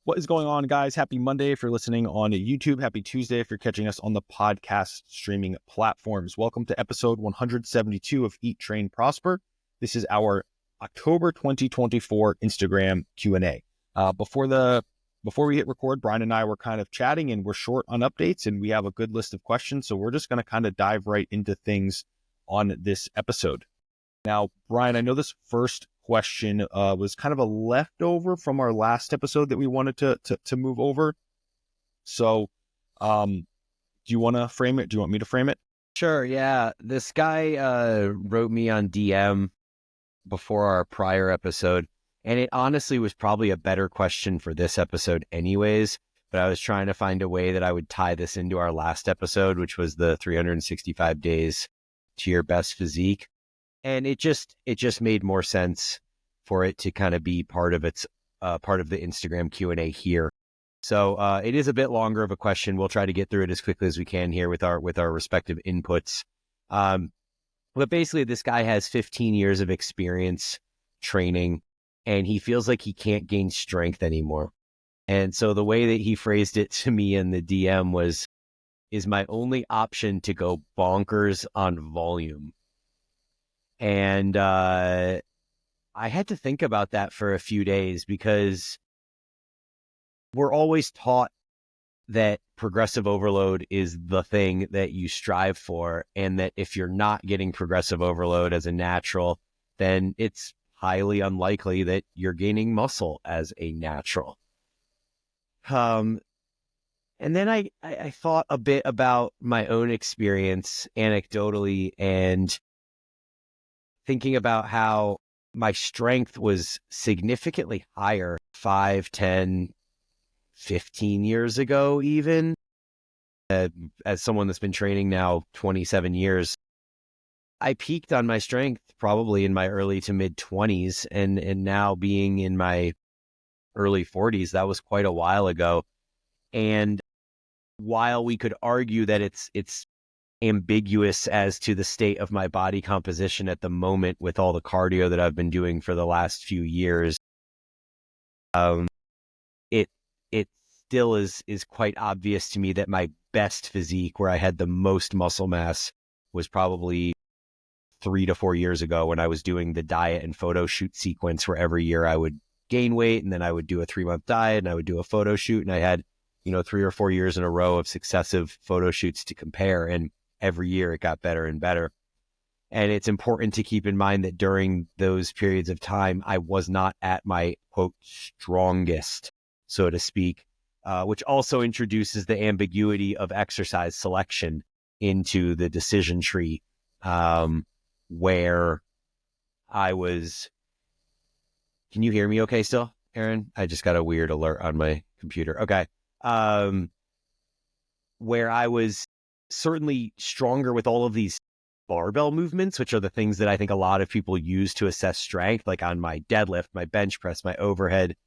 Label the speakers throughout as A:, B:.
A: What is going on, guys? Happy Monday if you're listening on YouTube. Happy Tuesday if you're catching us on the podcast streaming platforms. Welcome to episode 172 of Eat, Train, Prosper. This is our October 2024 Instagram Q&A. Before we hit record, Bryan and I were kind of chatting and we're short on updates and we have a good list of questions. So we're just going to kind of dive right into things on this episode. Now, Bryan, I know this first question was kind of a leftover from our last episode that we wanted to move over. So do you want to frame it? Do you want me to frame it?
B: Sure, yeah. This guy wrote me on DM before our prior episode, and it honestly was probably a better question for this episode anyways, but I was trying to find a way that I would tie this into our last episode, which was the 365 days to your best physique. And it just made more sense for it to kind of be part of the Instagram Q&A here. So it is a bit longer of a question. We'll try to get through it as quickly as we can here with our respective inputs. But basically, this guy has 15 years of experience training, and he feels like he can't gain strength anymore. And so the way that he phrased it to me in the DM was, is my only option to go bonkers on volume? And I had to think about that for a few days because we're always taught that progressive overload is the thing that you strive for, and that if you're not getting progressive overload as a natural, then it's highly unlikely that you're gaining muscle as a natural. And then I thought a bit about my own experience anecdotally and thinking about how my strength was significantly higher 5, 10, 15 years ago, even. As someone that's been training now 27 years, I peaked on my strength probably in my early to mid 20s, and now being in my early 40s, that was quite a while ago. And while we could argue that it's ambiguous as to the state of my body composition at the moment with all the cardio that I've been doing for the last few years, it still is quite obvious to me that my best physique, where I had the most muscle mass, was probably 3 to 4 years ago when I was doing the diet and photo shoot sequence where every year I would gain weight and then I would do a 3-month diet and I would do a photo shoot, and I had 3 or 4 years in a row of successive photo shoots to compare, and every year it got better and better. And it's important to keep in mind that during those periods of time, I was not at my, quote, strongest, so to speak, which also introduces the ambiguity of exercise selection into the decision tree, where I was... Can you hear me okay still, Aaron? I just got a weird alert on my computer. Okay. Where I was certainly stronger with all of these barbell movements, which are the things that I think a lot of people use to assess strength, like on my deadlift, my bench press, my overhead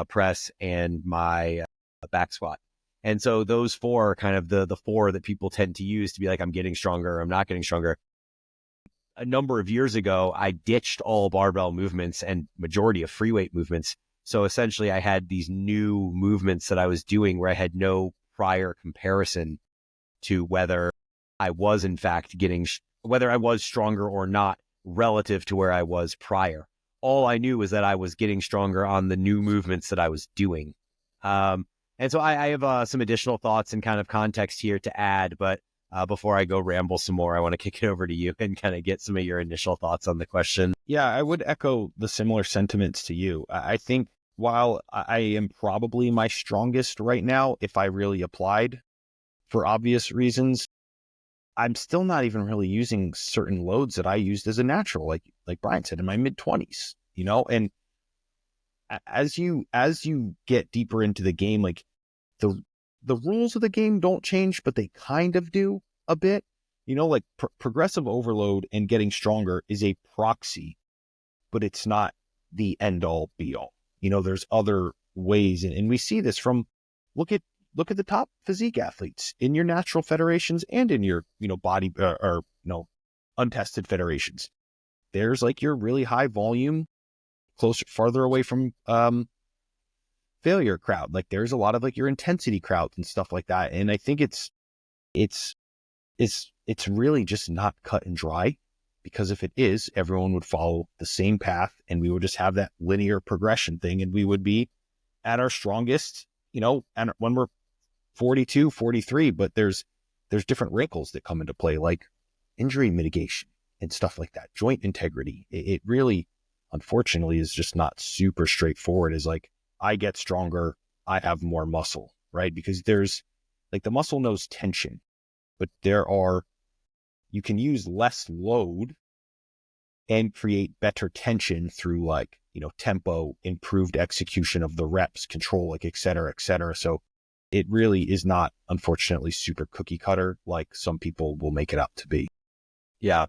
B: press, and my back squat. And so those four are kind of the four that people tend to use to be like, I'm getting stronger, I'm not getting stronger. A number of years ago, I ditched all barbell movements and majority of free weight movements. So essentially I had these new movements that I was doing where I had no prior comparison to whether I was in fact whether I was stronger or not relative to where I was prior. All I knew was that I was getting stronger on the new movements that I was doing. And so I have some additional thoughts and kind of context here to add, but before I go ramble some more, I want to kick it over to you and kind of get some of your initial thoughts on the question.
A: Yeah, I would echo the similar sentiments to you. I think while I am probably my strongest right now, if I really applied for obvious reasons, I'm still not even really using certain loads that I used as a natural, like Bryan said, in my mid-20s, and as you get deeper into the game, like the rules of the game don't change, but they kind of do a bit, like progressive overload and getting stronger is a proxy, but it's not the end all be all. There's other ways. And we see this from, look at the top physique athletes in your natural federations and in your, body untested federations. There's like your really high volume, farther away from failure crowd. Like there's a lot of like your intensity crowds and stuff like that. And I think it's it's really just not cut and dry, because if it is, everyone would follow the same path and we would just have that linear progression thing, and we would be at our strongest, and when we're 42, 43. But there's different wrinkles that come into play, like injury mitigation and stuff like that, joint integrity. It really, unfortunately, is just not super straightforward. Is like, I get stronger, I have more muscle, right? Because there's like, the muscle knows tension, but you can use less load and create better tension through like, tempo, improved execution of the reps, control, like et cetera, et cetera. So it really is not, unfortunately, super cookie cutter like some people will make it out to be.
B: Yeah,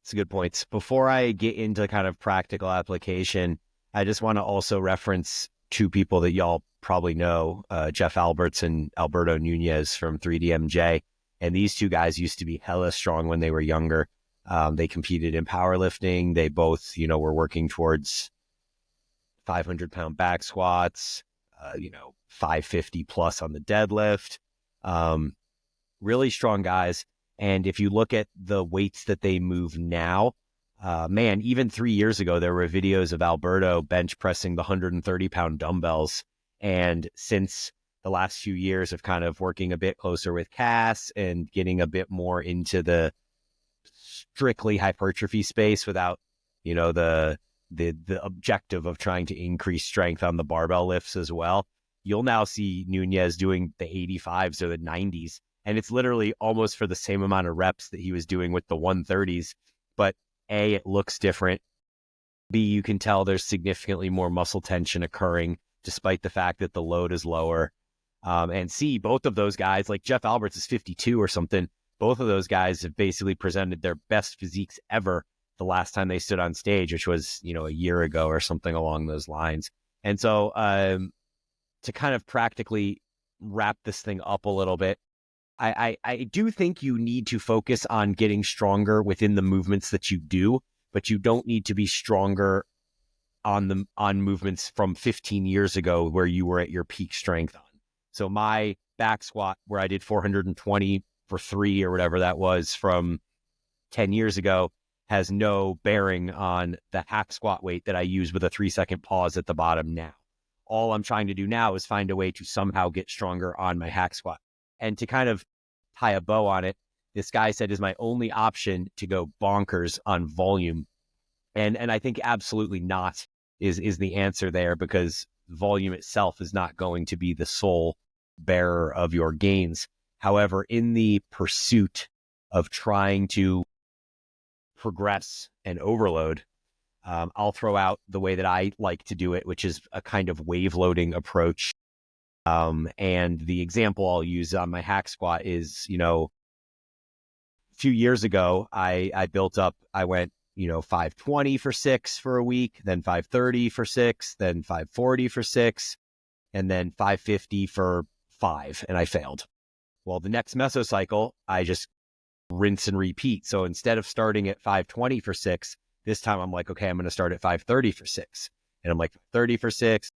B: it's a good point. Before I get into kind of practical application, I just want to also reference two people that y'all probably know, Jeff Alberts and Alberto Nunez from 3DMJ. And these two guys used to be hella strong when they were younger. They competed in powerlifting. They both, were working towards 500-pound back squats, 550 plus on the deadlift. Really strong guys. And if you look at the weights that they move now, man, even 3 years ago, there were videos of Alberto bench pressing the 130-pound dumbbells. And since the last few years of kind of working a bit closer with Cass and getting a bit more into the strictly hypertrophy space without, the objective of trying to increase strength on the barbell lifts as well, you'll now see Nunez doing the 85s or the 90s. And it's literally almost for the same amount of reps that he was doing with the 130s. But A, it looks different. B, you can tell there's significantly more muscle tension occurring despite the fact that the load is lower. And C, both of those guys, like Jeff Alberts is 52 or something, both of those guys have basically presented their best physiques ever the last time they stood on stage, which was, a year ago or something along those lines. And so to kind of practically wrap this thing up a little bit, I do think you need to focus on getting stronger within the movements that you do, but you don't need to be stronger on movements from 15 years ago where you were at your peak strength on. So my back squat where I did 420 for 3 or whatever that was from 10 years ago has no bearing on the hack squat weight that I use with a 3-second pause at the bottom now. All I'm trying to do now is find a way to somehow get stronger on my hack squat. And to kind of tie a bow on it, this guy said is my only option to go bonkers on volume. And I think absolutely not is the answer there, because volume itself is not going to be the sole bearer of your gains. However, in the pursuit of trying to progress and overload, I'll throw out the way that I like to do it, which is a kind of wave loading approach. And the example I'll use on my hack squat is, a few years ago, I went, 520 for 6 for a week, then 530 for 6, then 540 for 6, and then 550 for 5, and I failed. Well, the next mesocycle, I just rinse and repeat. So instead of starting at 520 for 6, this time I'm like, okay, I'm going to start at 530 for 6. And I'm like 30 for 6,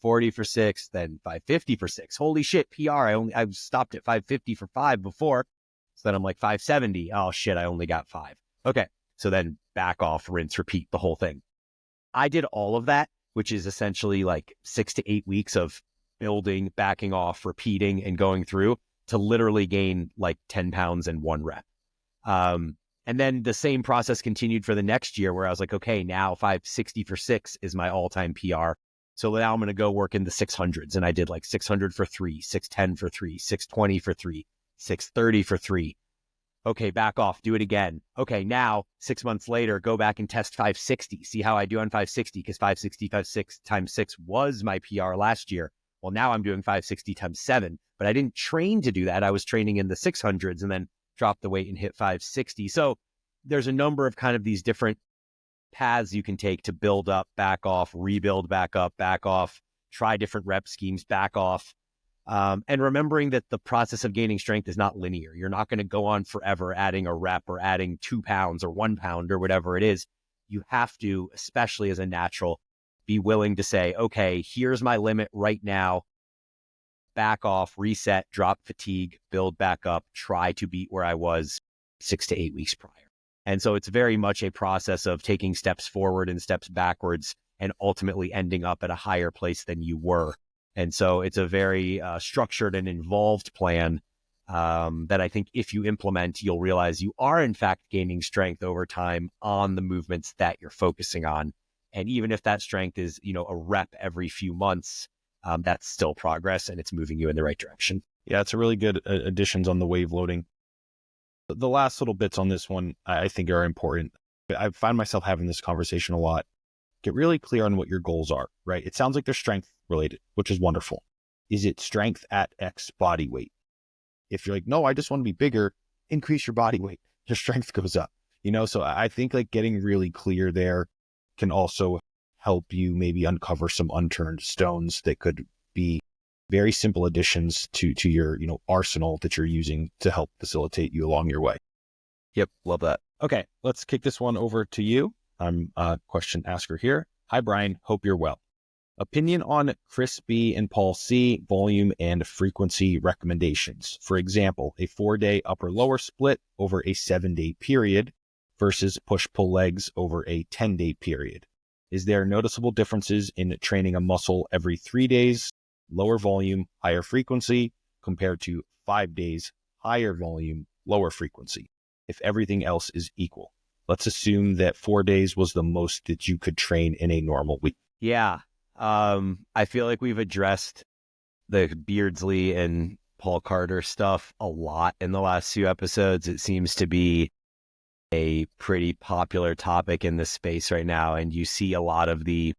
B: 40 for 6, then 550 for 6. Holy shit, PR. I stopped at 550 for 5 before. So then I'm like 570. Oh shit, I only got 5. Okay. So then back off, rinse, repeat the whole thing. I did all of that, which is essentially like 6 to 8 weeks of building, backing off, repeating, and going through to literally gain like 10 pounds in 1 rep. And then the same process continued for the next year where I was like, okay, now 560 for 6 is my all-time PR. So now I'm going to go work in the 600s. And I did like 600 for 3, 610 for 3, 620 for 3, 630 for 3. Okay, back off, do it again. Okay, now 6 months later, go back and test 560. See how I do on 560, because 560 times 6 was my PR last year. Well, now I'm doing 560 times 7, but I didn't train to do that. I was training in the 600s and then dropped the weight and hit 560. So there's a number of kind of these different paths you can take to build up, back off, rebuild, back up, back off, try different rep schemes, back off. And remembering that the process of gaining strength is not linear. You're not going to go on forever adding a rep or adding 2 pounds or 1 pound or whatever it is. You have to, especially as a natural, be willing to say, okay, here's my limit right now, back off, reset, drop fatigue, build back up, try to beat where I was 6 to 8 weeks prior. And so it's very much a process of taking steps forward and steps backwards and ultimately ending up at a higher place than you were. And so it's a very structured and involved plan that I think if you implement, you'll realize you are in fact gaining strength over time on the movements that you're focusing on. And even if that strength is, a rep every few months, that's still progress and it's moving you in the right direction.
A: Yeah, it's a really good additions on the wave loading. The last little bits on this one, I think are important. I find myself having this conversation a lot. Get really clear on what your goals are, right? It sounds like they're strength related, which is wonderful. Is it strength at X body weight? If you're like, no, I just want to be bigger, increase your body weight. Your strength goes up, So I think like getting really clear there can also help you maybe uncover some unturned stones that could be very simple additions to your, arsenal that you're using to help facilitate you along your way.
B: Yep. Love that.
A: Okay. Let's kick this one over to you. I'm a question asker here. Hi, Bryan. Hope you're well. Opinion on Chris B and Paul C volume and frequency recommendations. For example, a 4-day upper lower split over a 7-day period versus push-pull legs over a 10-day period. Is there noticeable differences in training a muscle every 3 days, lower volume, higher frequency, compared to 5 days, higher volume, lower frequency, if everything else is equal? Let's assume that 4 days was the most that you could train in a normal week.
B: Yeah. I feel like we've addressed the Beardsley and Paul Carter stuff a lot in the last few episodes. It seems to be a pretty popular topic in this space right now. And you see a lot of the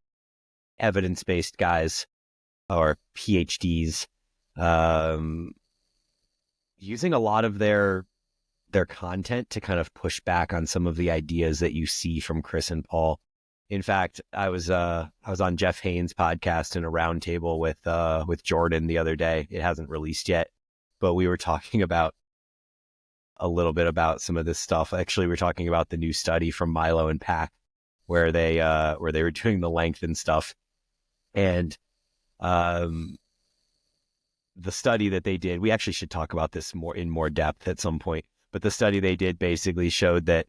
B: evidence-based guys or PhDs using a lot of their content to kind of push back on some of the ideas that you see from Chris and Paul. In fact, I was on Jeff Haynes' podcast in a roundtable with Jordan the other day. It hasn't released yet, but we were talking about a little bit about some of this stuff. Actually, we're talking about the new study from Milo and Pack, where they were doing the length and stuff, and the study that they did. We actually should talk about this in more depth at some point. But the study they did basically showed that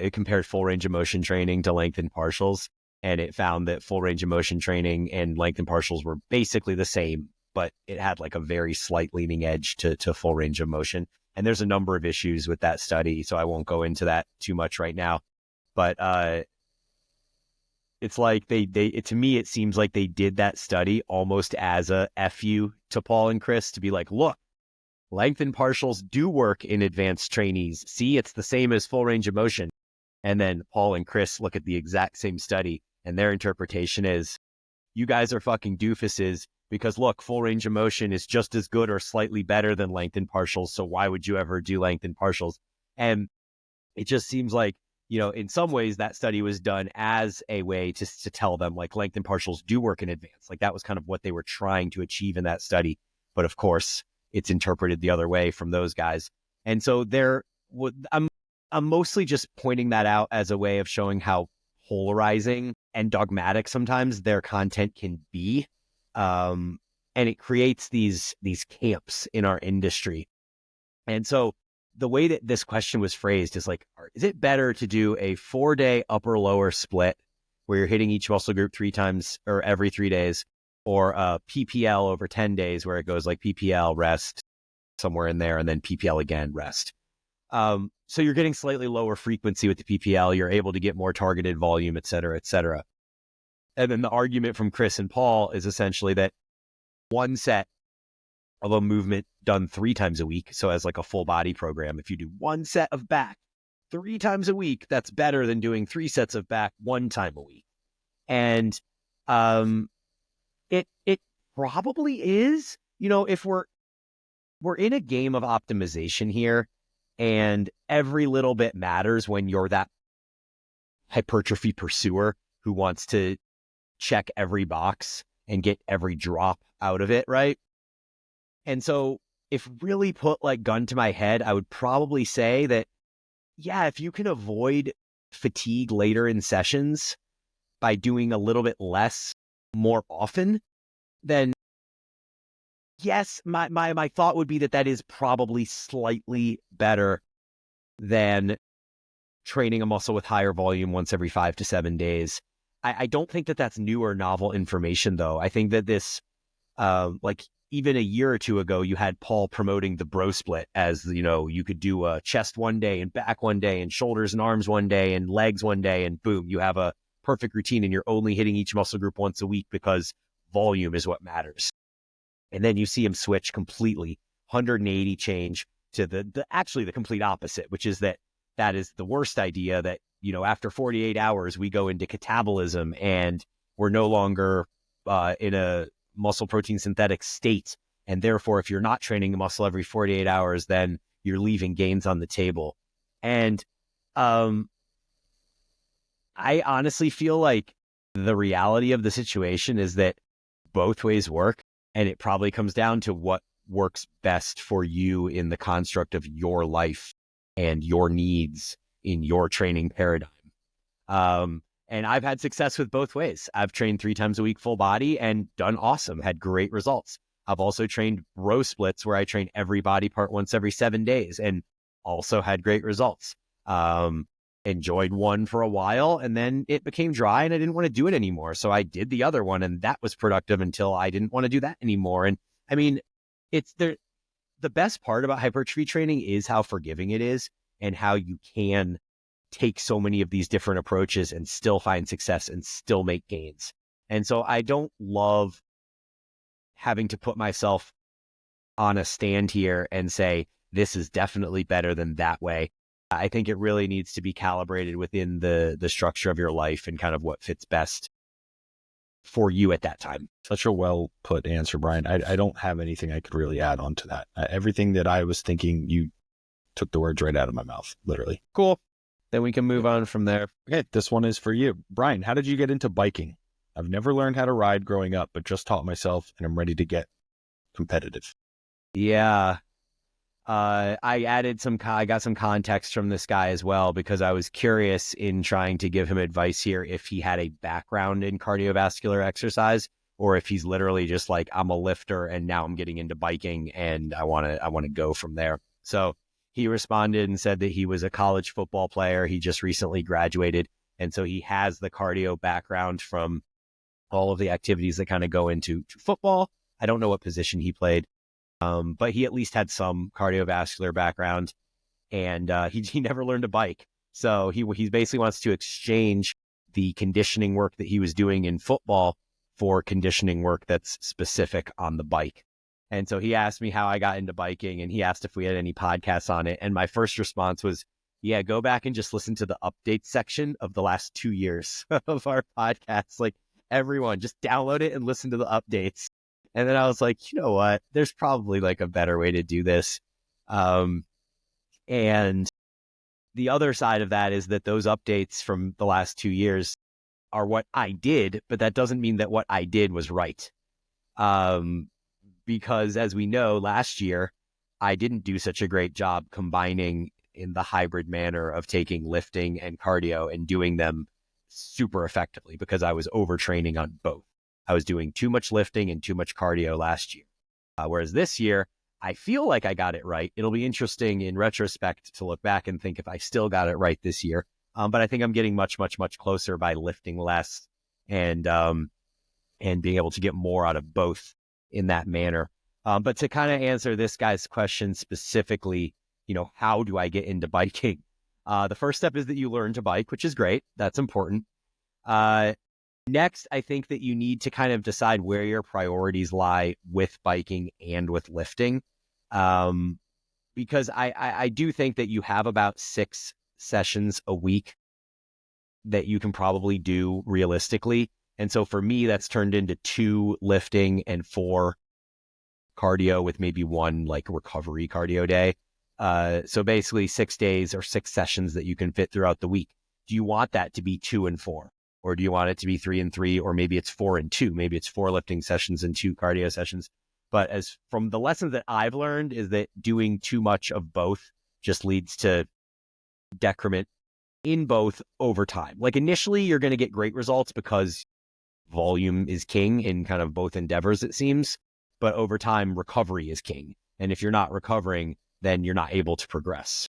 B: it compared full range of motion training to length and partials, and it found that full range of motion training and length and partials were basically the same, but it had like a very slight leaning edge to full range of motion. And there's a number of issues with that study, so I won't go into that too much right now. But it's like to me, it seems like they did that study almost as a FU to Paul and Chris to be like, look, length and partials do work in advanced trainees. See, it's the same as full range of motion. And then Paul and Chris look at the exact same study, and their interpretation is, you guys are fucking doofuses, because look, full range of motion is just as good or slightly better than length and partials. So why would you ever do length and partials? And it just seems like, in some ways that study was done as a way to tell them like length and partials do work in advance. Like that was kind of what they were trying to achieve in that study. But of course, it's interpreted the other way from those guys. And so I'm mostly just pointing that out as a way of showing how polarizing and dogmatic sometimes their content can be. And it creates these camps in our industry. And so the way that this question was phrased is like, is it better to do a 4-day upper lower split where you're hitting each muscle group 3 times or every 3 days, or a PPL over 10 days where it goes like PPL, rest somewhere in there, and then PPL again, rest. So you're getting slightly lower frequency with the PPL. You're able to get more targeted volume, et cetera, et cetera. And then the argument from Chris and Paul is essentially that one set of a movement done 3 times a week, so as like a full body program, if you do one set of back 3 times a week, that's better than doing 3 sets of back 1 time a week. And it probably is, if we're in a game of optimization here, and every little bit matters when you're that hypertrophy pursuer who wants to check every box and get every drop out of it, right? And so if really put like gun to my head, I would probably say that, yeah, if you can avoid fatigue later in sessions, by doing a little bit less more often, then yes, my thought would be that is probably slightly better than training a muscle with higher volume once every 5 to 7 days. I don't think that that's new or novel information, though. I think that this, like even a year or two ago, you had Paul promoting the bro split as, you could do a chest one day and back one day and shoulders and arms one day and legs one day, and boom, you have a perfect routine and you're only hitting each muscle group once a week because volume is what matters. And then you see him switch completely 180 change to the actually the complete opposite, which is that is the worst idea, that, after 48 hours, we go into catabolism and we're no longer in a muscle protein synthetic state. And therefore, if you're not training a muscle every 48 hours, then you're leaving gains on the table. And I honestly feel like the reality of the situation is that both ways work. And it probably comes down to what works best for you in the construct of your life and your needs in your training paradigm. And I've had success with both ways. I've trained 3 times a week full body and done awesome, had great results. I've also trained bro splits where I train every body part once every 7 days and also had great results. Enjoyed one for a while and then it became dry and I didn't want to do it anymore. So I did the other one and that was productive until I didn't want to do that anymore. And I mean, it's the best part about hypertrophy training is how forgiving it is and how you can take so many of these different approaches and still find success and still make gains. And so I don't love having to put myself on a stand here and say, this is definitely better than that way. I think it really needs to be calibrated within the structure of your life and kind of what fits best for you at that time.
A: Such a well put answer, Bryan. I don't have anything I could really add on to that. Everything that I was thinking, you took the words right out of my mouth, literally.
B: Cool. Then we can move on from there.
A: Okay, this one is for you. Bryan, how did you get into biking? I've never learned how to ride growing up, but just taught myself and I'm ready to get competitive.
B: Yeah. I got some context from this guy as well, because I was curious in trying to give him advice here if he had a background in cardiovascular exercise or if he's literally just like, I'm a lifter and now I'm getting into biking and I want to go from there. So he responded and said that he was a college football player. He just recently graduated. And so he has the cardio background from all of the activities that kind of go into football. I don't know what position he played. But he at least had some cardiovascular background, and he never learned to bike. So he basically wants to exchange the conditioning work that he was doing in football for conditioning work that's specific on the bike. And so he asked me how I got into biking, and he asked if we had any podcasts on it. And my first response was, yeah, go back and just listen to the updates section of the last 2 years of our podcasts. Like, everyone, just download it and listen to the updates. And then I was like, you know what? There's probably like a better way to do this. And the other side of that is that those updates from the last 2 years are what I did, but that doesn't mean that what I did was right. Because as we know, last year, I didn't do such a great job combining in the hybrid manner of taking lifting and cardio and doing them super effectively because I was overtraining on both. I was doing too much lifting and too much cardio last year. Whereas this year, I feel like I got it right. It'll be interesting in retrospect to look back and think if I still got it right this year. But I think I'm getting much, much, much closer by lifting less and being able to get more out of both in that manner. But to kind of answer this guy's question specifically, how do I get into biking? The first step is that you learn to bike, which is great. That's important. Next, I think that you need to kind of decide where your priorities lie with biking and with lifting. Because I do think that you have about 6 sessions a week that you can probably do realistically. And so for me, that's turned into 2 lifting and 4 cardio with maybe 1 like recovery cardio day. So basically 6 days or 6 sessions that you can fit throughout the week. Do you want that to be 2 and 4? Or do you want it to be 3 and 3? Or maybe it's 4 and 2. Maybe it's 4 lifting sessions and 2 cardio sessions. But as from the lessons that I've learned is that doing too much of both just leads to decrement in both over time. Like initially, you're going to get great results because volume is king in kind of both endeavors, it seems. But over time, recovery is king. And if you're not recovering, then you're not able to progress.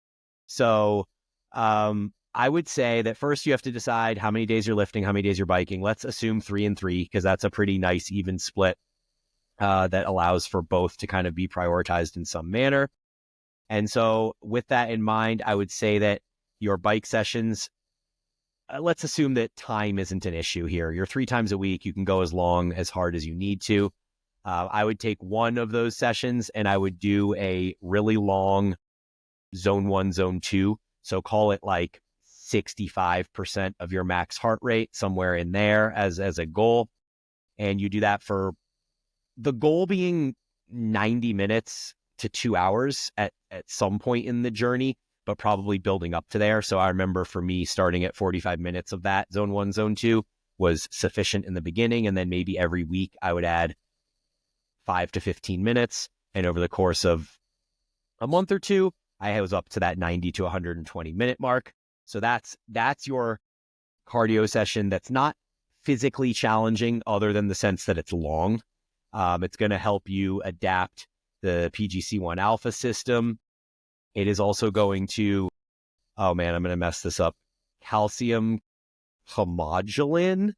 B: So I would say that first you have to decide how many days you're lifting, how many days you're biking. Let's assume 3 and 3, because that's a pretty nice even split that allows for both to kind of be prioritized in some manner. And so with that in mind, I would say that your bike sessions, let's assume that time isn't an issue here. You're 3 times a week. You can go as long, as hard as you need to. I would take one of those sessions and I would do a really long zone 1, zone 2. So call it like 65% of your max heart rate, somewhere in there as a goal. And you do that for the goal being 90 minutes to 2 hours at some point in the journey, but probably building up to there. So I remember for me, starting at 45 minutes of that zone 1, zone 2 was sufficient in the beginning. And then maybe every week I would add 5 to 15 minutes. And over the course of a month or two, I was up to that 90 to 120 minute mark. So that's your cardio session that's not physically challenging other than the sense that it's long. It's going to help you adapt the PGC1 alpha system. It is also going to, oh man, I'm going to mess this up, calcium homogulin.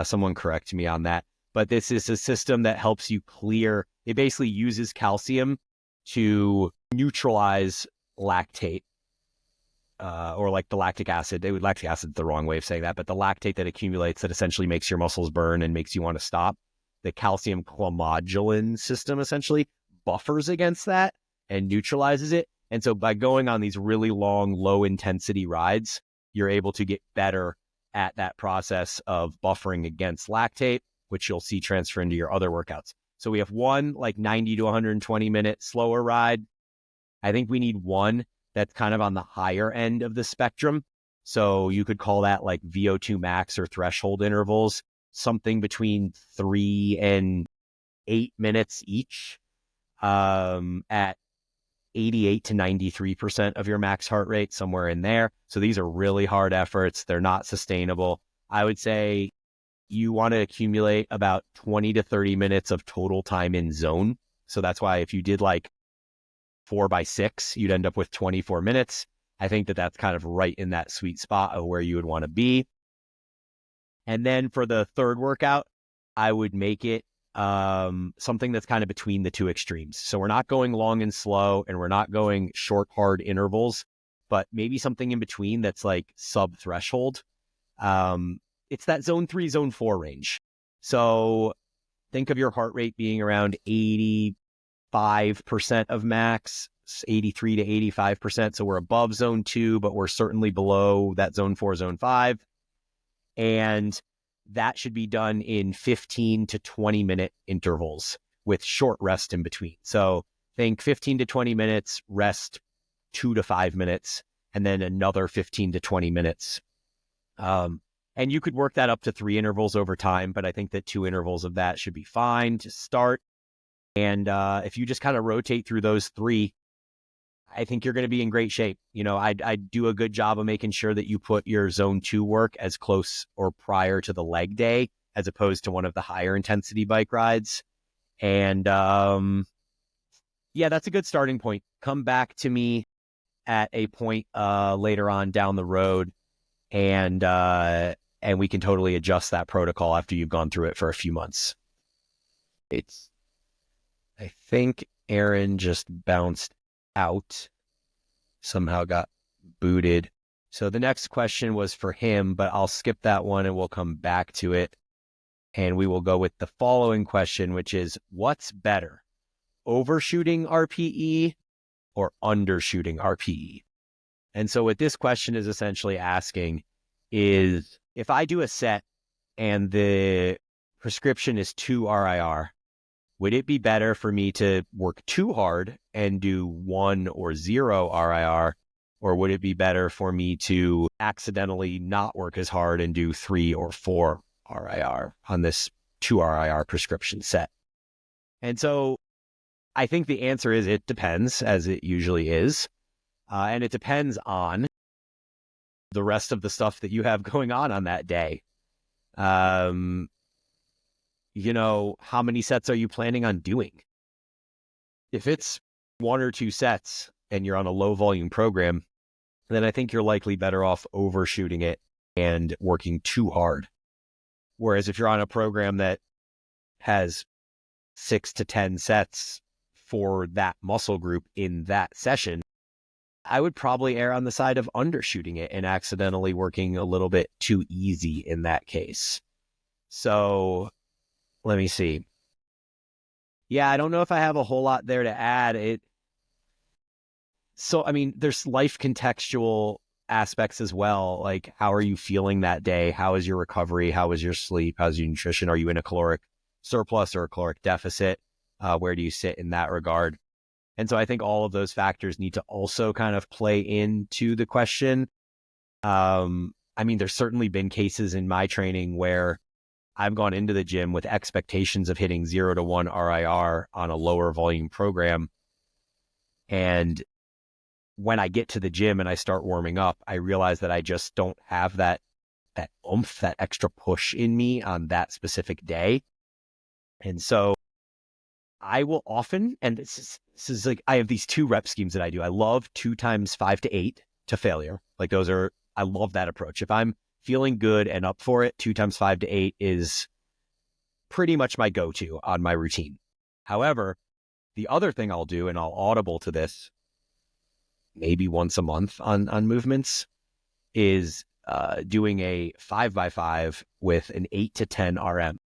B: Someone correct me on that. But this is a system that helps you clear, it basically uses calcium to neutralize lactate, or like the lactic acid. Lactic acid, the wrong way of saying that, but the lactate that accumulates that essentially makes your muscles burn and makes you want to stop. The calcium clomodulin system essentially buffers against that and neutralizes it. And so by going on these really long, low intensity rides, you're able to get better at that process of buffering against lactate, which you'll see transfer into your other workouts. So we have one like 90 to 120 minute slower ride. I think we need one that's kind of on the higher end of the spectrum. So you could call that like VO2 max or threshold intervals, something between 3 and 8 minutes each, at 88 to 93% of your max heart rate, somewhere in there. So these are really hard efforts. They're not sustainable. I would say you want to accumulate about 20 to 30 minutes of total time in zone. So that's why if you did like 4x6, you'd end up with 24 minutes. I think that that's kind of right in that sweet spot of where you would want to be. And then for the third workout, I would make it something that's kind of between the two extremes. So we're not going long and slow, and we're not going short, hard intervals, but maybe something in between that's like sub threshold. It's that zone 3, zone 4 range. So think of your heart rate being around 85% of max, 83 to 85%. So we're above zone 2, but we're certainly below that zone 4, zone 5. And that should be done in 15 to 20 minute intervals with short rest in between. So think 15 to 20 minutes, rest 2 to 5 minutes, and then another 15 to 20 minutes. And you could work that up to 3 intervals over time, but I think that 2 intervals of that should be fine to start. And if you just kind of rotate through those 3, I think you're going to be in great shape. You know, I do a good job of making sure that you put your zone 2 work as close or prior to the leg day, as opposed to one of the higher intensity bike rides. And yeah, that's a good starting point. Come back to me at a point later on down the road, and we can totally adjust that protocol after you've gone through it for a few months. I think Aaron just bounced out, somehow got booted. So the next question was for him, but I'll skip that one and we'll come back to it. And we will go with the following question, which is, what's better, overshooting RPE or undershooting RPE? And so what this question is essentially asking is, if I do a set and the prescription is 2 RIR, would it be better for me to work too hard and do 1 or 0 RIR, or would it be better for me to accidentally not work as hard and do 3 or 4 RIR on this 2 RIR prescription set? And so I think the answer is it depends, as it usually is. And it depends on the rest of the stuff that you have going on that day. You know, how many sets are you planning on doing? If it's 1 or 2 sets and you're on a low volume program, then I think you're likely better off overshooting it and working too hard. Whereas if you're on a program that has 6 to 10 sets for that muscle group in that session, I would probably err on the side of undershooting it and accidentally working a little bit too easy in that case. So let me see. Yeah, I don't know if I have a whole lot there to add. So, I mean, there's life contextual aspects as well. Like, how are you feeling that day? How is your recovery? How is your sleep? How's your nutrition? Are you in a caloric surplus or a caloric deficit? Where do you sit in that regard? And so I think all of those factors need to also kind of play into the question. I mean, there's certainly been cases in my training where I've gone into the gym with expectations of hitting 0 to 1 RIR on a lower volume program. And when I get to the gym and I start warming up, I realize that I just don't have that oomph, that extra push in me on that specific day. And so I will often, and this is like, I have these 2 rep schemes that I do. I love 2 times 5 to 8 to failure. Like I love that approach. If I'm feeling good and up for it, 2 times 5 to 8 is pretty much my go-to on my routine. However, the other thing I'll do, and I'll audible to this maybe once a month on movements, is doing a 5x5 with an 8 to 10 RM.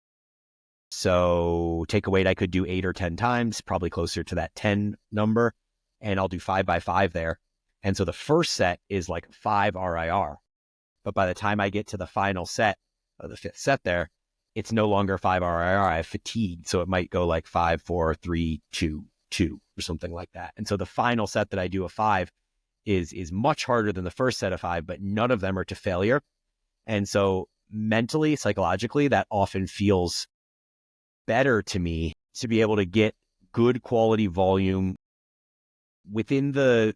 B: So take a weight I could do 8 or 10 times, probably closer to that 10 number, and I'll do 5x5 there. And so the first set is like 5 RIR. But by the time I get to the final set, or the 5th set there, it's no longer 5 RIR. I've fatigued. So it might go like 5, 4, 3, 2, 2 or something like that. And so the final set that I do of 5 is much harder than the first set of 5, but none of them are to failure. And so mentally, psychologically, that often feels better to me to be able to get good quality volume within the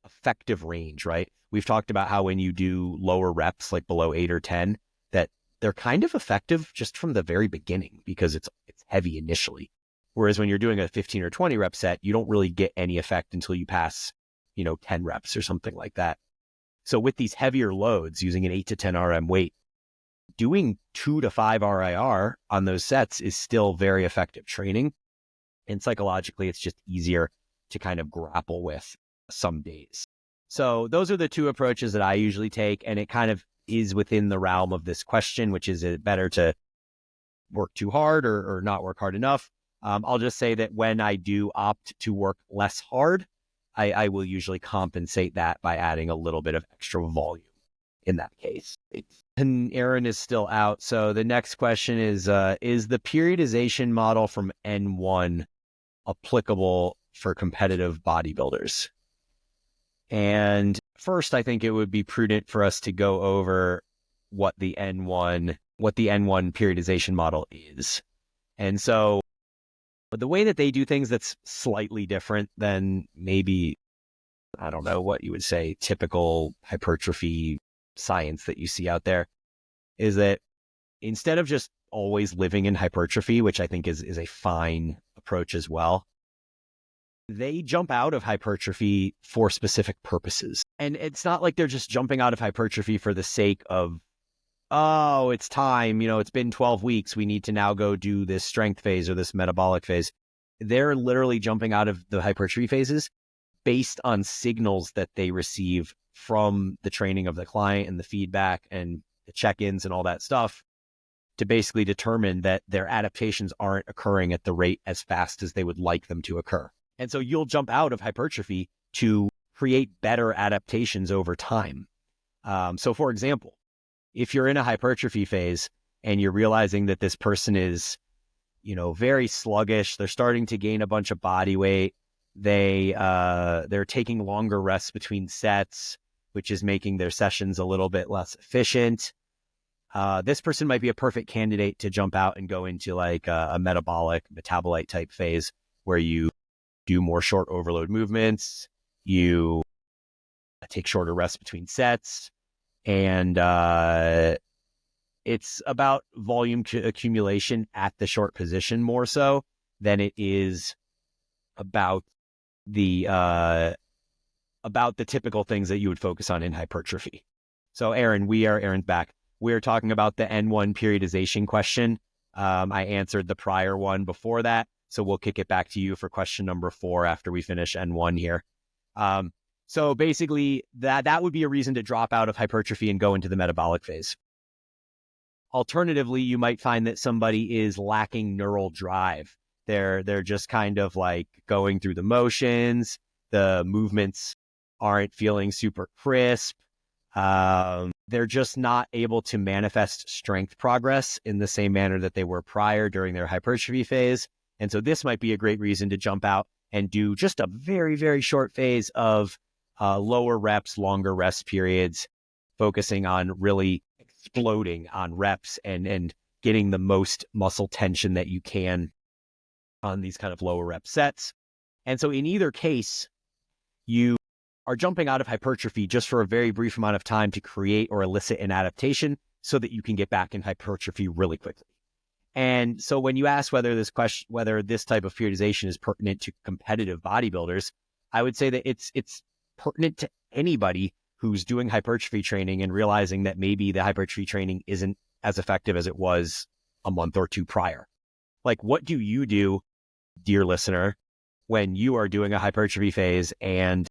B: effective range, right? We've talked about how when you do lower reps, like below 8 or 10, that they're kind of effective just from the very beginning because it's heavy initially. Whereas when you're doing a 15 or 20 rep set, you don't really get any effect until you pass, 10 reps or something like that. So with these heavier loads, using an 8 to 10 RM weight, doing 2 to 5 RIR on those sets is still very effective training. And psychologically, it's just easier to kind of grapple with some days. So those are the 2 approaches that I usually take. And it kind of is within the realm of this question, which is it better to work too hard or not work hard enough? I'll just say that when I do opt to work less hard, I will usually compensate that by adding a little bit of extra volume in that case. And Aaron is still out. So the next question is the periodization model from N1 applicable for competitive bodybuilders? And first, I think it would be prudent for us to go over what the N1 periodization model is. And so the way that they do things that's slightly different than maybe, I don't know what you would say, typical hypertrophy science that you see out there, is that instead of just always living in hypertrophy, which I think is a fine approach as well, they jump out of hypertrophy for specific purposes. And it's not like they're just jumping out of hypertrophy for the sake of, oh, it's time, it's been 12 weeks. We need to now go do this strength phase or this metabolic phase. They're literally jumping out of the hypertrophy phases based on signals that they receive from the training of the client and the feedback and the check-ins and all that stuff to basically determine that their adaptations aren't occurring at the rate as fast as they would like them to occur. And so you'll jump out of hypertrophy to create better adaptations over time. So for example, if you're in a hypertrophy phase and you're realizing that this person is, very sluggish, they're starting to gain a bunch of body weight, they're taking longer rests between sets, which is making their sessions a little bit less efficient. This person might be a perfect candidate to jump out and go into like a metabolic metabolite type phase where you do more short overload movements, you take shorter rests between sets, And it's about volume accumulation at the short position more so than it is about the typical things that you would focus on in hypertrophy. So Aaron's back. We're talking about the N1 periodization question. I answered the prior one before that, so we'll kick it back to you for question number 4 after we finish N1 here. So basically, that would be a reason to drop out of hypertrophy and go into the metabolic phase. Alternatively, you might find that somebody is lacking neural drive. They're just kind of like going through the motions. The movements aren't feeling super crisp. They're just not able to manifest strength progress in the same manner that they were prior during their hypertrophy phase. And so this might be a great reason to jump out and do just a very, very short phase of lower reps, longer rest periods, focusing on really exploding on reps and getting the most muscle tension that you can on these kind of lower rep sets. And so in either case, you are jumping out of hypertrophy just for a very brief amount of time to create or elicit an adaptation so that you can get back in hypertrophy really quickly. And so when you ask whether this type of periodization is pertinent to competitive bodybuilders, I would say that it's pertinent to anybody who's doing hypertrophy training and realizing that maybe the hypertrophy training isn't as effective as it was a month or two prior. Like, what do you do, dear listener, when you are doing a hypertrophy phase and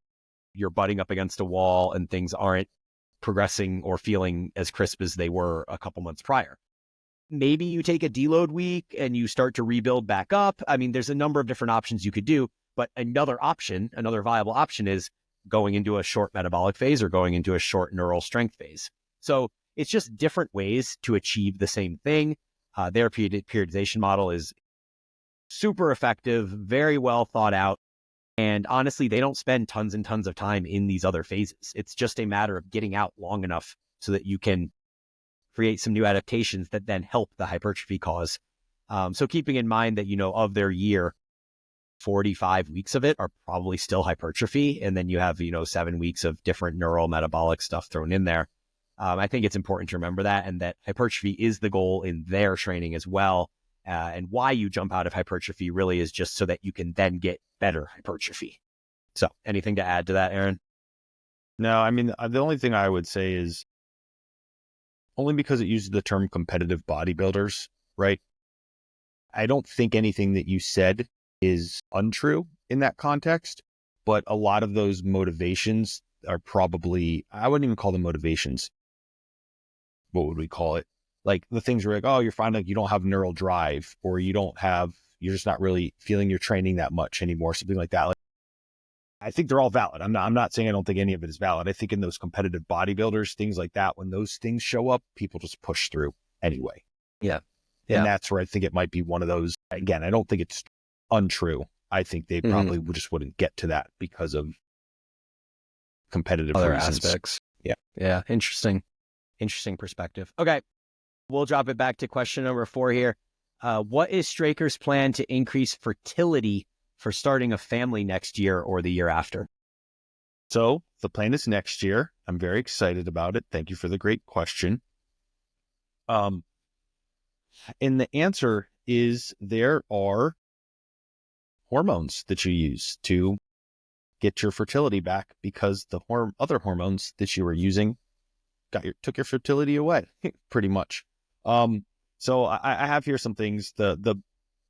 B: you're butting up against a wall and things aren't progressing or feeling as crisp as they were a couple months prior? Maybe you take a deload week and you start to rebuild back up. I mean, there's a number of different options you could do, but another viable option is going into a short metabolic phase or going into a short neural strength phase. So it's just different ways to achieve the same thing. Their periodization model is super effective, very well thought out. And honestly, they don't spend tons and tons of time in these other phases. It's just a matter of getting out long enough so that you can create some new adaptations that then help the hypertrophy cause. So keeping in mind that, of their year, 45 weeks of it are probably still hypertrophy. And then you have, 7 weeks of different neural metabolic stuff thrown in there. I think it's important to remember that, and that hypertrophy is the goal in their training as well. And why you jump out of hypertrophy really is just so that you can then get better hypertrophy. So anything to add to that, Aaron?
A: No, I mean, the only thing I would say is only because it uses the term competitive bodybuilders, right? I don't think anything that you said is untrue in that context, but a lot of those motivations are probably, I wouldn't even call them motivations. What would we call it? Like the things where like, oh, you're finding like you don't have neural drive, or you're just not really feeling your training that much anymore, something like that. Like, I think they're all valid. I'm not saying I don't think any of it is valid. I think in those competitive bodybuilders, things like that, when those things show up, people just push through anyway.
B: Yeah.
A: And that's where I think it might be one of those. Again, I don't think it's untrue. I think they probably just wouldn't get to that because of competitive
B: other
A: reasons.
B: Aspects.
A: Yeah.
B: Yeah. Interesting perspective. Okay. We'll drop it back to question number 4 here. What is Straker's plan to increase fertility for starting a family next year or the year after?
A: So the plan is next year. I'm very excited about it. Thank you for the great question. And the answer is there are hormones that you use to get your fertility back, because the other hormones that you were using took your fertility away, pretty much. So I have here some things.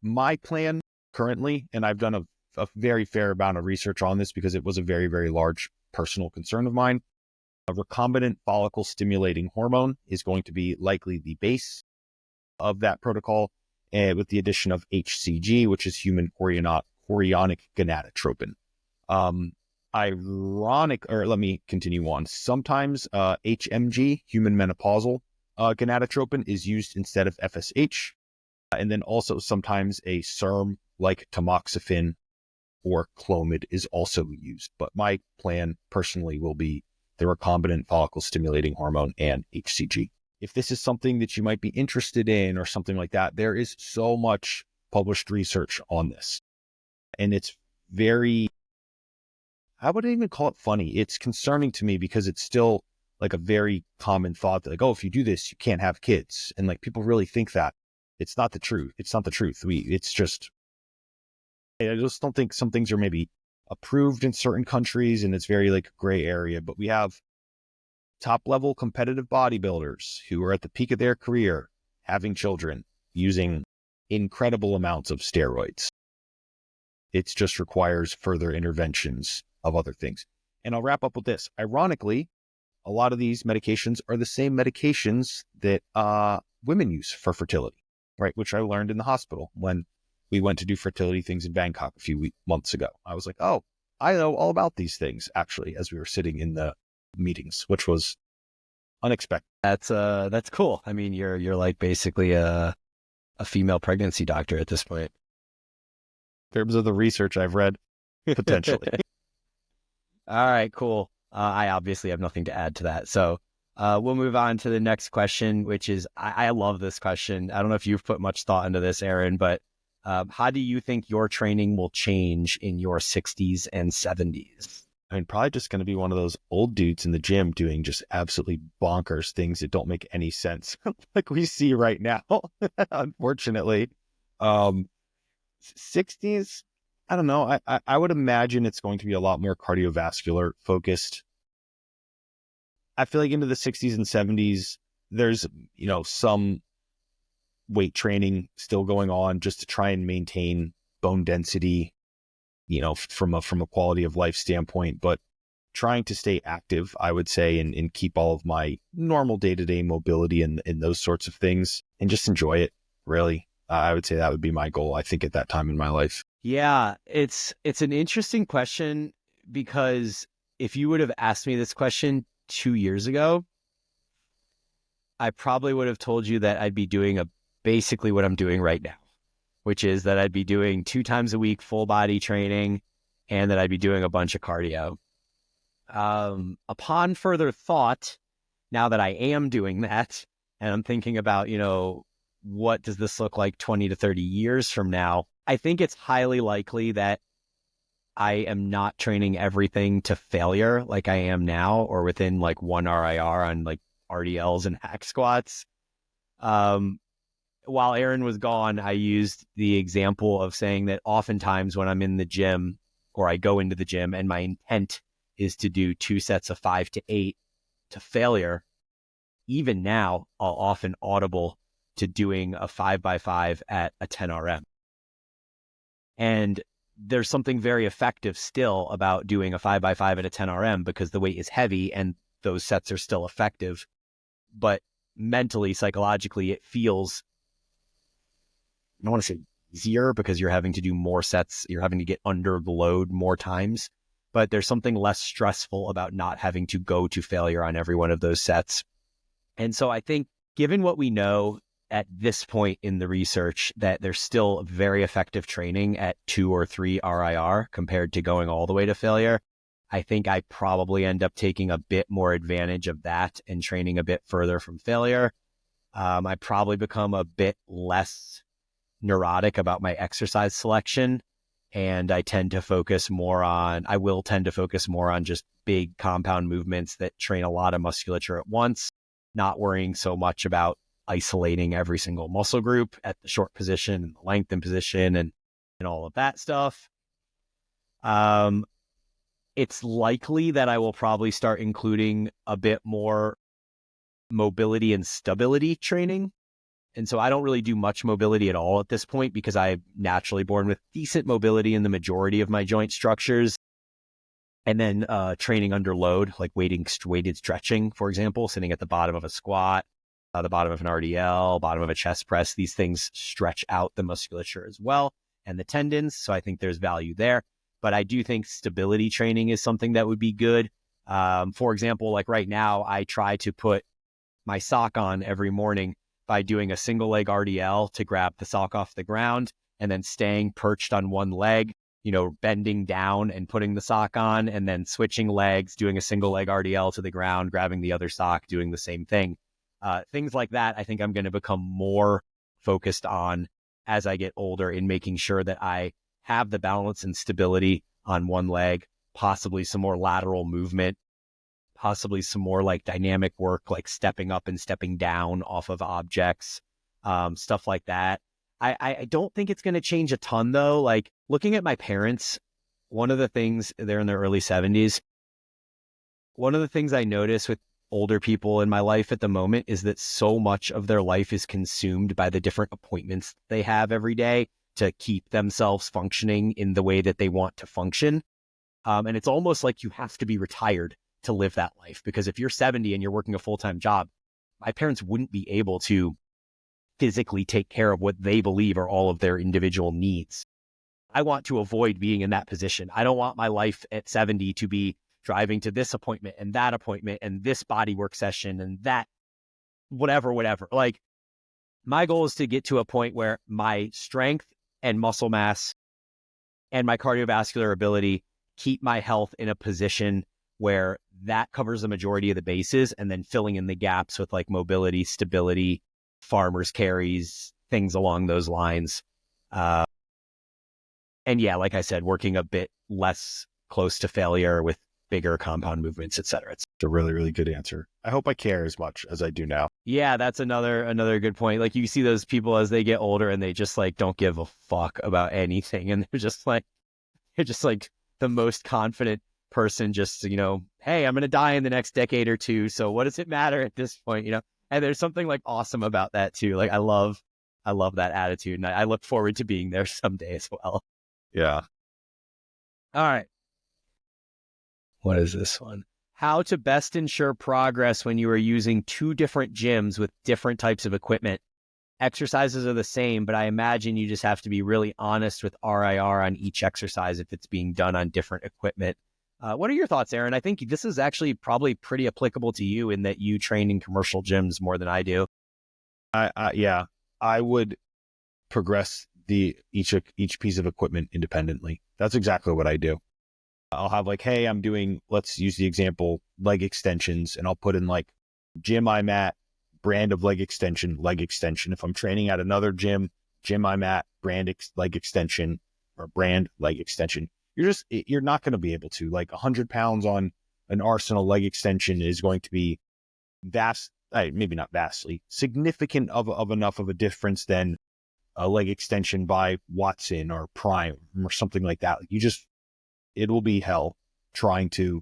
A: My plan currently, and I've done a very fair amount of research on this because it was a very, very large personal concern of mine. A recombinant follicle stimulating hormone is going to be likely the base of that protocol, with the addition of HCG, which is human chorionic gonadotropin. Let me continue on. Sometimes HMG, human menopausal gonadotropin, is used instead of FSH. And then also sometimes a SERM like tamoxifen or Clomid is also used. But my plan personally will be the recombinant follicle stimulating hormone and HCG. If this is something that you might be interested in or something like that, there is so much published research on this. And it's very, I wouldn't even call it funny. It's concerning to me because it's still like a very common thought that like, oh, if you do this, you can't have kids. And like people really think that. It's not the truth. It's not the truth. It's just, I just don't think some things are maybe approved in certain countries and it's very like gray area, but we have top level competitive bodybuilders who are at the peak of their career having children using incredible amounts of steroids. It just requires further interventions of other things. And I'll wrap up with this. Ironically, a lot of these medications are the same medications that women use for fertility, right? Which I learned in the hospital when we went to do fertility things in Bangkok a few months ago. I was like, oh, I know all about these things, actually, as we were sitting in the meetings, which was unexpected.
B: That's cool. I mean, you're like basically a female pregnancy doctor at this point.
A: In terms of the research I've read, potentially.
B: All right, cool. I obviously have nothing to add to that. So we'll move on to the next question, which is, I love this question. I don't know if you've put much thought into this, Aaron, but how do you think your training will change in your 60s and 70s?
A: I mean, probably just going to be one of those old dudes in the gym doing just absolutely bonkers things that don't make any sense, like we see right now, unfortunately. 60s, I don't know. I would imagine it's going to be a lot more cardiovascular focused. I feel like into the 60s and 70s, there's, some weight training still going on just to try and maintain bone density, from a quality of life standpoint, but trying to stay active, I would say, and keep all of my normal day-to-day mobility and those sorts of things and just enjoy it, really. I would say that would be my goal, I think, at that time in my life.
B: Yeah, it's an interesting question because if you would have asked me this question 2 years ago, I probably would have told you that I'd be doing basically what I'm doing right now, which is that I'd be doing 2 times a week full body training and that I'd be doing a bunch of cardio. Upon further thought, now that I am doing that and I'm thinking about, what does this look like 20 to 30 years from now? I think it's highly likely that I am not training everything to failure like I am now or within like 1 RIR on like RDLs and hack squats. While Aaron was gone, I used the example of saying that oftentimes when I'm in the gym or I go into the gym and my intent is to do 2 sets of 5 to 8 to failure, even now I'll often audible to doing a 5x5 at a 10 RM. And there's something very effective still about doing a 5x5 at a 10 RM because the weight is heavy and those sets are still effective. But mentally, psychologically, it feels, I don't want to say easier because you're having to do more sets. You're having to get under the load more times, but there's something less stressful about not having to go to failure on every one of those sets. And so I think given what we know at this point in the research, that there's still very effective training at 2 or 3 RIR compared to going all the way to failure, I think I probably end up taking a bit more advantage of that and training a bit further from failure. I probably become a bit less neurotic about my exercise selection. And I will tend to focus more on just big compound movements that train a lot of musculature at once, not worrying so much about isolating every single muscle group at the short position and the lengthened position and all of that stuff. It's likely that I will probably start including a bit more mobility and stability training. And so I don't really do much mobility at all at this point because I'm naturally born with decent mobility in the majority of my joint structures. And then training under load, like weighted stretching, for example, sitting at the bottom of a squat, the bottom of an RDL, bottom of a chest press. These things stretch out the musculature as well and the tendons. So I think there's value there. But I do think stability training is something that would be good. For example, like right now, I try to put my sock on every morning by doing a single leg RDL to grab the sock off the ground and then staying perched on one leg, bending down and putting the sock on and then switching legs, doing a single leg RDL to the ground, grabbing the other sock, doing the same thing. Things like that, I think I'm going to become more focused on as I get older in making sure that I have the balance and stability on one leg, possibly some more lateral movement, possibly some more like dynamic work, like stepping up and stepping down off of objects, stuff like that. I don't think it's going to change a ton though. Like looking at my parents, one of the things, they're in their early 70s. One of the things I notice with older people in my life at the moment is that so much of their life is consumed by the different appointments they have every day to keep themselves functioning in the way that they want to function. And it's almost like you have to be retired to live that life, because if you're 70 and you're working a full-time job, my parents wouldn't be able to physically take care of what they believe are all of their individual needs. I want to avoid being in that position. I don't want my life at 70 to be driving to this appointment and this body work session and that whatever. Like my goal is to get to a point where my strength and muscle mass and my cardiovascular ability keep my health in a position where that covers the majority of the bases, and then filling in the gaps with like mobility, stability, farmers carries, things along those lines. And yeah, like I said, working a bit less close to failure with bigger compound movements, et cetera. It's
A: a really, really good answer. I hope I care as much as I do now.
B: Yeah, that's another good point. Like you see those people as they get older and they just like don't give a fuck about anything. And they're just like the most confident person, just, you know, hey, I'm going to die in the next decade or two. So what does it matter at this point? You know, and there's something like awesome about that too. Like I love that attitude, and I look forward to being there someday as well.
A: Yeah.
B: All right. What is this one? How to best ensure progress when you are using two different gyms with different types of equipment. Exercises are the same, but I imagine you just have to be really honest with RIR on each exercise if it's being done on different equipment. What are your thoughts, Aaron? I think this is actually probably pretty applicable to you in that you train in commercial gyms more than I do.
A: Yeah, I would progress each piece of equipment independently. That's exactly what I do. I'll have like, hey, I'm doing, let's use the example, leg extensions, and I'll put in like gym I'm at, brand of leg extension. If I'm training at another gym I'm at, leg extension, or brand leg extension. You're not going to be able to, like 100 pounds on an Arsenal leg extension is going to be maybe not vastly, significant of enough of a difference than a leg extension by Watson or Prime or something like that. It will be hell trying to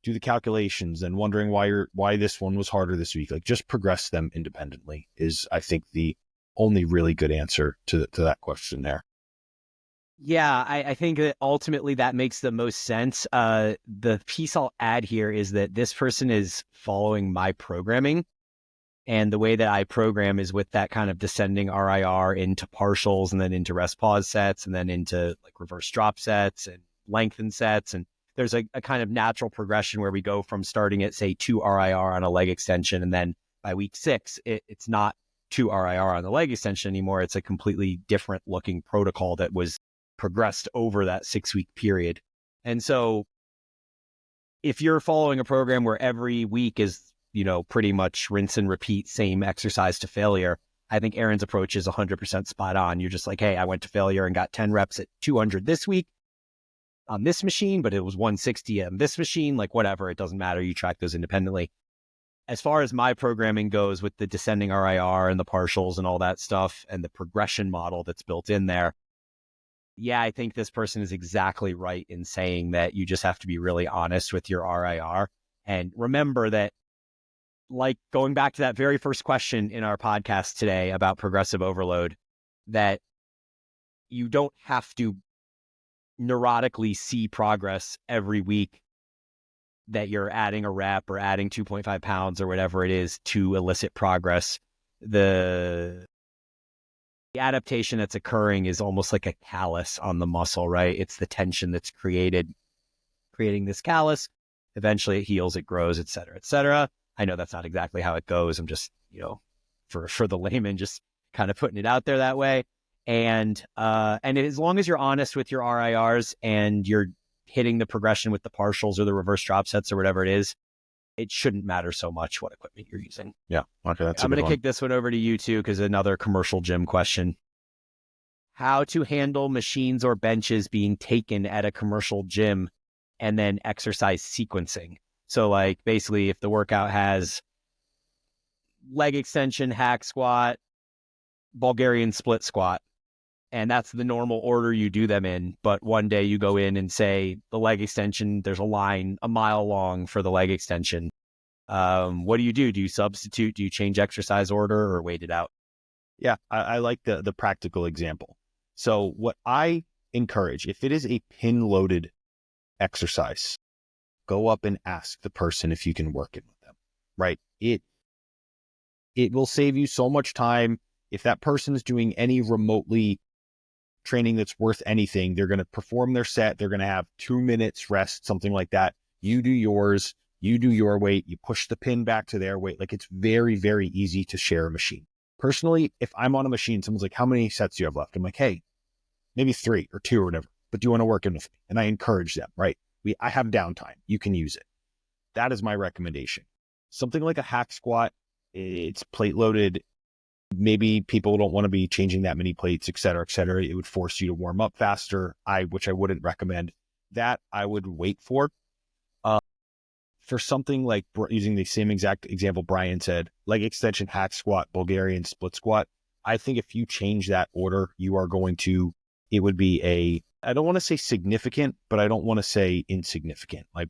A: do the calculations and wondering why this one was harder this week. Like just progress them independently is, I think, the only really good answer to that question there.
B: Yeah, I think that ultimately that makes the most sense. The piece I'll add here is that this person is following my programming, and the way that I program is with that kind of descending RIR into partials and then into rest pause sets and then into like reverse drop sets and lengthen sets. And there's a kind of natural progression where we go from starting at, say, 2 RIR on a leg extension, and then by week 6, it's not 2 RIR on the leg extension anymore. It's a completely different looking protocol that was progressed over that 6-week period. And so if you're following a program where every week is, you know, pretty much rinse and repeat, same exercise to failure, I think Aaron's approach is 100% spot on. You're just like, hey, I went to failure and got 10 reps at 200 this week on this machine, but it was 160 on this machine, like whatever, it doesn't matter. You track those independently. As far as my programming goes with the descending RIR and the partials and all that stuff and the progression model that's built in there, yeah, I think this person is exactly right in saying that you just have to be really honest with your RIR. And remember that, like going back to that very first question in our podcast today about progressive overload, that you don't have to neurotically see progress every week that you're adding a rep or adding 2.5 pounds or whatever it is to elicit progress. The adaptation that's occurring is almost like a callus on the muscle, right? It's the tension that's creating this callus. Eventually it heals, it grows, et cetera, et cetera. I know that's not exactly how it goes. I'm just, you know, for the layman, just kind of putting it out there that way. And as long as you're honest with your RIRs and you're hitting the progression with the partials or the reverse drop sets or whatever it is, it shouldn't matter so much what equipment you're using.
A: Yeah. Okay.
B: I'm going to kick this one over to you too, because another commercial gym question. How to handle machines or benches being taken at a commercial gym and then exercise sequencing. So like basically if the workout has leg extension, hack squat, Bulgarian split squat, and that's the normal order you do them in. But one day you go in and say the leg extension, there's a line a mile long for the leg extension. What do you do? Do you substitute? Do you change exercise order or wait it out?
A: Yeah, I like the practical example. So what I encourage, if it is a pin loaded exercise, go up and ask the person if you can work it with them, right? It will save you so much time. If that person is doing any remotely training that's worth anything, they're going to perform their set. They're going to have 2 minutes rest, something like that. You do yours, you do your weight, you push the pin back to their weight. Like it's very, very easy to share a machine. Personally, if I'm on a machine, someone's like, how many sets do you have left? I'm like, hey, maybe 3 or 2 or whatever, but do you want to work in with me? And I encourage them, right? I have downtime. You can use it. That is my recommendation. Something like a hack squat, it's plate loaded. Maybe people don't want to be changing that many plates, et cetera, et cetera. It would force you to warm up faster, which I wouldn't recommend. That I would wait for. For something like using the same exact example Bryan said, leg extension, hack squat, Bulgarian split squat. I think if you change that order, it would be I don't want to say significant, but I don't want to say insignificant. Like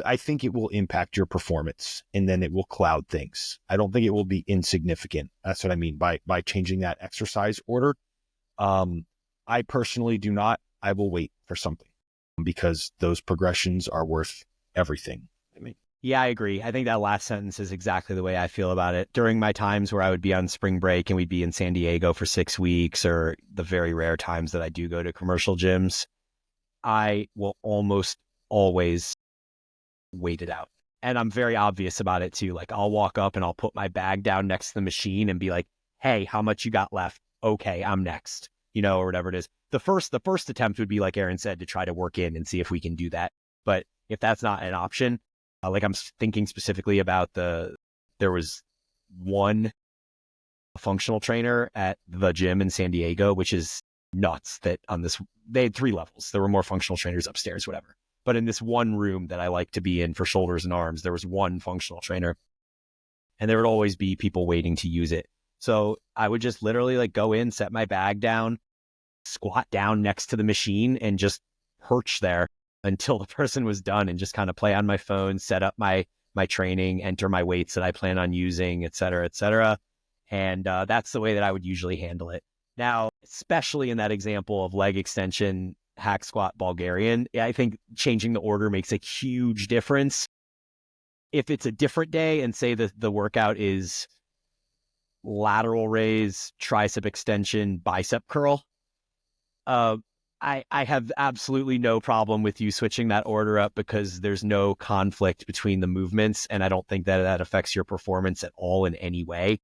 A: I think it will impact your performance and then it will cloud things. I don't think it will be insignificant. That's what I mean by changing that exercise order. I personally do not. I will wait for something because those progressions are worth everything.
B: Yeah, I agree. I think that last sentence is exactly the way I feel about it. During my times where I would be on spring break and we'd be in San Diego for 6 weeks, or the very rare times that I do go to commercial gyms, I will almost always wait it out. And I'm very obvious about it too. Like I'll walk up and I'll put my bag down next to the machine and be like, hey, how much you got left? Okay, I'm next, or whatever it is. The first attempt would be, like Aaron said, to try to work in and see if we can do that. But if that's not an option, like I'm thinking specifically about there was one functional trainer at the gym in San Diego, which is nuts that they had 3 levels. There were more functional trainers upstairs, whatever. But in this one room that I like to be in for shoulders and arms, there was one functional trainer and there would always be people waiting to use it. So I would just literally like go in, set my bag down, squat down next to the machine and just perch there until the person was done and just kind of play on my phone, set up my training, enter my weights that I plan on using, et cetera, et cetera. And that's the way that I would usually handle it. Now, especially in that example of leg extension, hack squat, Bulgarian, I think changing the order makes a huge difference. If it's a different day and say the workout is lateral raise, tricep extension, bicep curl, I have absolutely no problem with you switching that order up because there's no conflict between the movements. And I don't think that affects your performance at all in any way.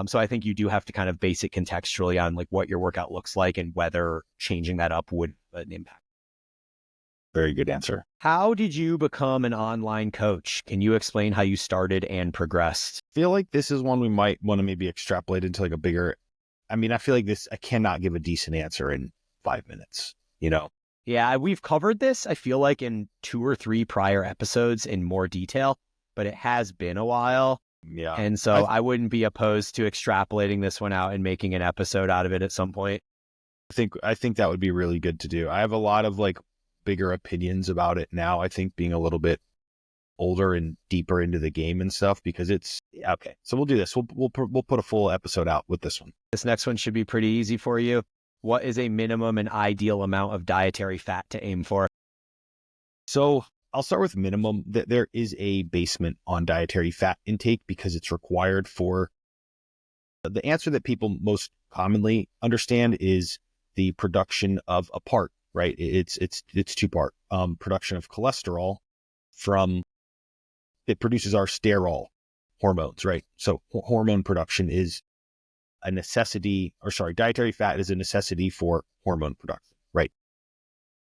B: So I think you do have to kind of base it contextually on like what your workout looks like and whether changing that up would have an impact.
A: Very good answer.
B: How did you become an online coach? Can you explain how you started and progressed?
A: I feel like this is one we might want to maybe extrapolate into like a bigger, I feel like I cannot give a decent answer in 5 minutes,
B: Yeah, we've covered this, I feel like, in 2 or 3 prior episodes in more detail, but it has been a while.
A: Yeah.
B: And so I wouldn't be opposed to extrapolating this one out and making an episode out of it at some point.
A: I think that would be really good to do. I have a lot of like bigger opinions about it now. I think being a little bit older and deeper into the game and stuff, because it's okay. So we'll do this. We'll put a full episode out with this one.
B: This next one should be pretty easy for you. What is a minimum and ideal amount of dietary fat to aim for?
A: So I'll start with minimum. There is a basement on dietary fat intake because it's required for the answer that people most commonly understand is the production of a part, right? It's 2-part production of cholesterol it produces our sterol hormones, right? So hormone production is a necessity, dietary fat is a necessity for hormone production, right?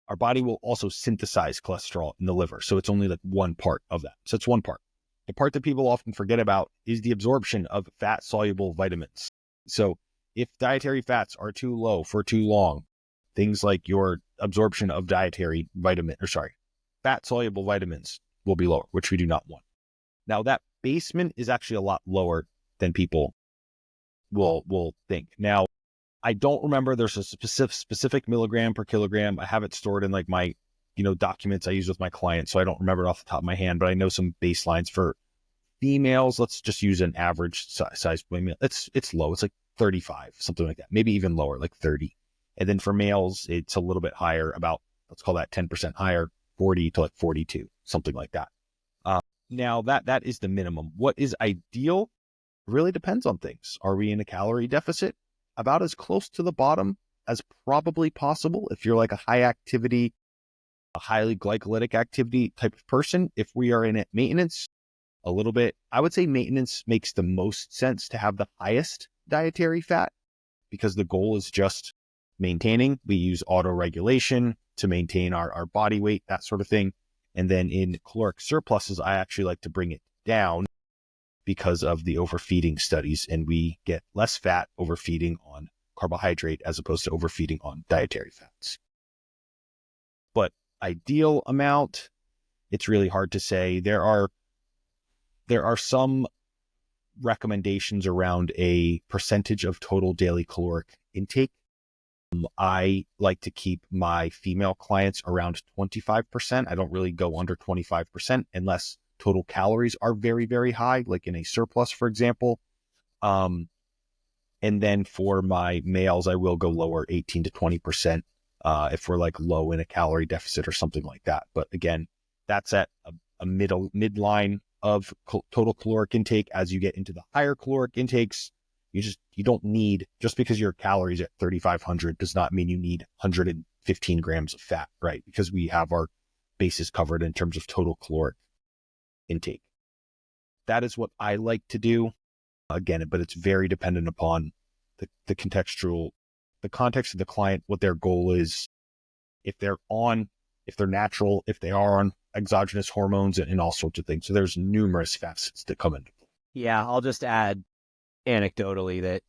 A: Our body will also synthesize cholesterol in the liver. So it's only like one part of that. So it's one part. The part that people often forget about is the absorption of fat-soluble vitamins. So if dietary fats are too low for too long, things like your absorption of fat-soluble vitamins will be lower, which we do not want. Now that basement is actually a lot lower than people will think. Now, I don't remember, there's a specific milligram per kilogram. I have it stored in like my, documents I use with my clients. So I don't remember it off the top of my hand, but I know some baselines for females. Let's just use an average size. It's low. It's like 35, something like that. Maybe even lower, like 30. And then for males, it's a little bit higher, about, let's call that 10% higher, 40 to like 42, something like that. Now that is the minimum. What is ideal really depends on things. Are we in a calorie deficit? About as close to the bottom as probably possible. If you're like a high activity, a highly glycolytic activity type of person, if we are in at maintenance, a little bit, I would say maintenance makes the most sense to have the highest dietary fat, because the goal is just maintaining. We use auto-regulation to maintain our body weight, that sort of thing. And then in caloric surpluses, I actually like to bring it down because of the overfeeding studies, and we get less fat overfeeding on carbohydrate as opposed to overfeeding on dietary fats. But ideal amount, it's really hard to say. There are some recommendations around a percentage of total daily caloric intake. I like to keep my female clients around 25%. I don't really go under 25% unless total calories are very, very high, like in a surplus, for example. And then for my males, I will go lower, 18 to 20%, if we're like low in a calorie deficit or something like that. But again, that's at a midline of total caloric intake. As you get into the higher caloric intakes, you don't need, just because your calories at 3,500 does not mean you need 115 grams of fat, right? Because we have our bases covered in terms of total caloric intake. That is what I like to do. Again, but it's very dependent upon the context of the client, what their goal is, if they're natural, if they are on exogenous hormones, and all sorts of things. So there's numerous facets that come into play.
B: Yeah, I'll just add anecdotally that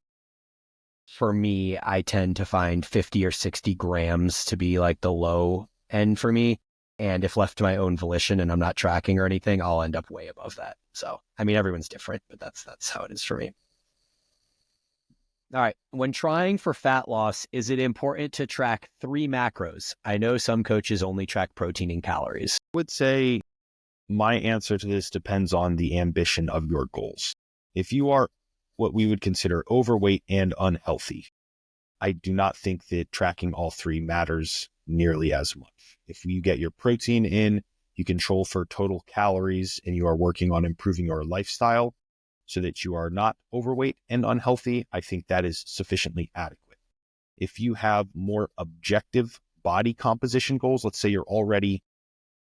B: for me, I tend to find 50 or 60 grams to be like the low end for me. And if left to my own volition and I'm not tracking or anything, I'll end up way above that. So, I mean, everyone's different, but that's how it is for me. All right. When trying for fat loss, is it important to track 3 macros? I know some coaches only track protein and calories.
A: I would say my answer to this depends on the ambition of your goals. If you are what we would consider overweight and unhealthy, I do not think that tracking all 3 matters nearly as much. If you get your protein in, you control for total calories, and you are working on improving your lifestyle so that you are not overweight and unhealthy, I think that is sufficiently adequate. If you have more objective body composition goals, let's say you're already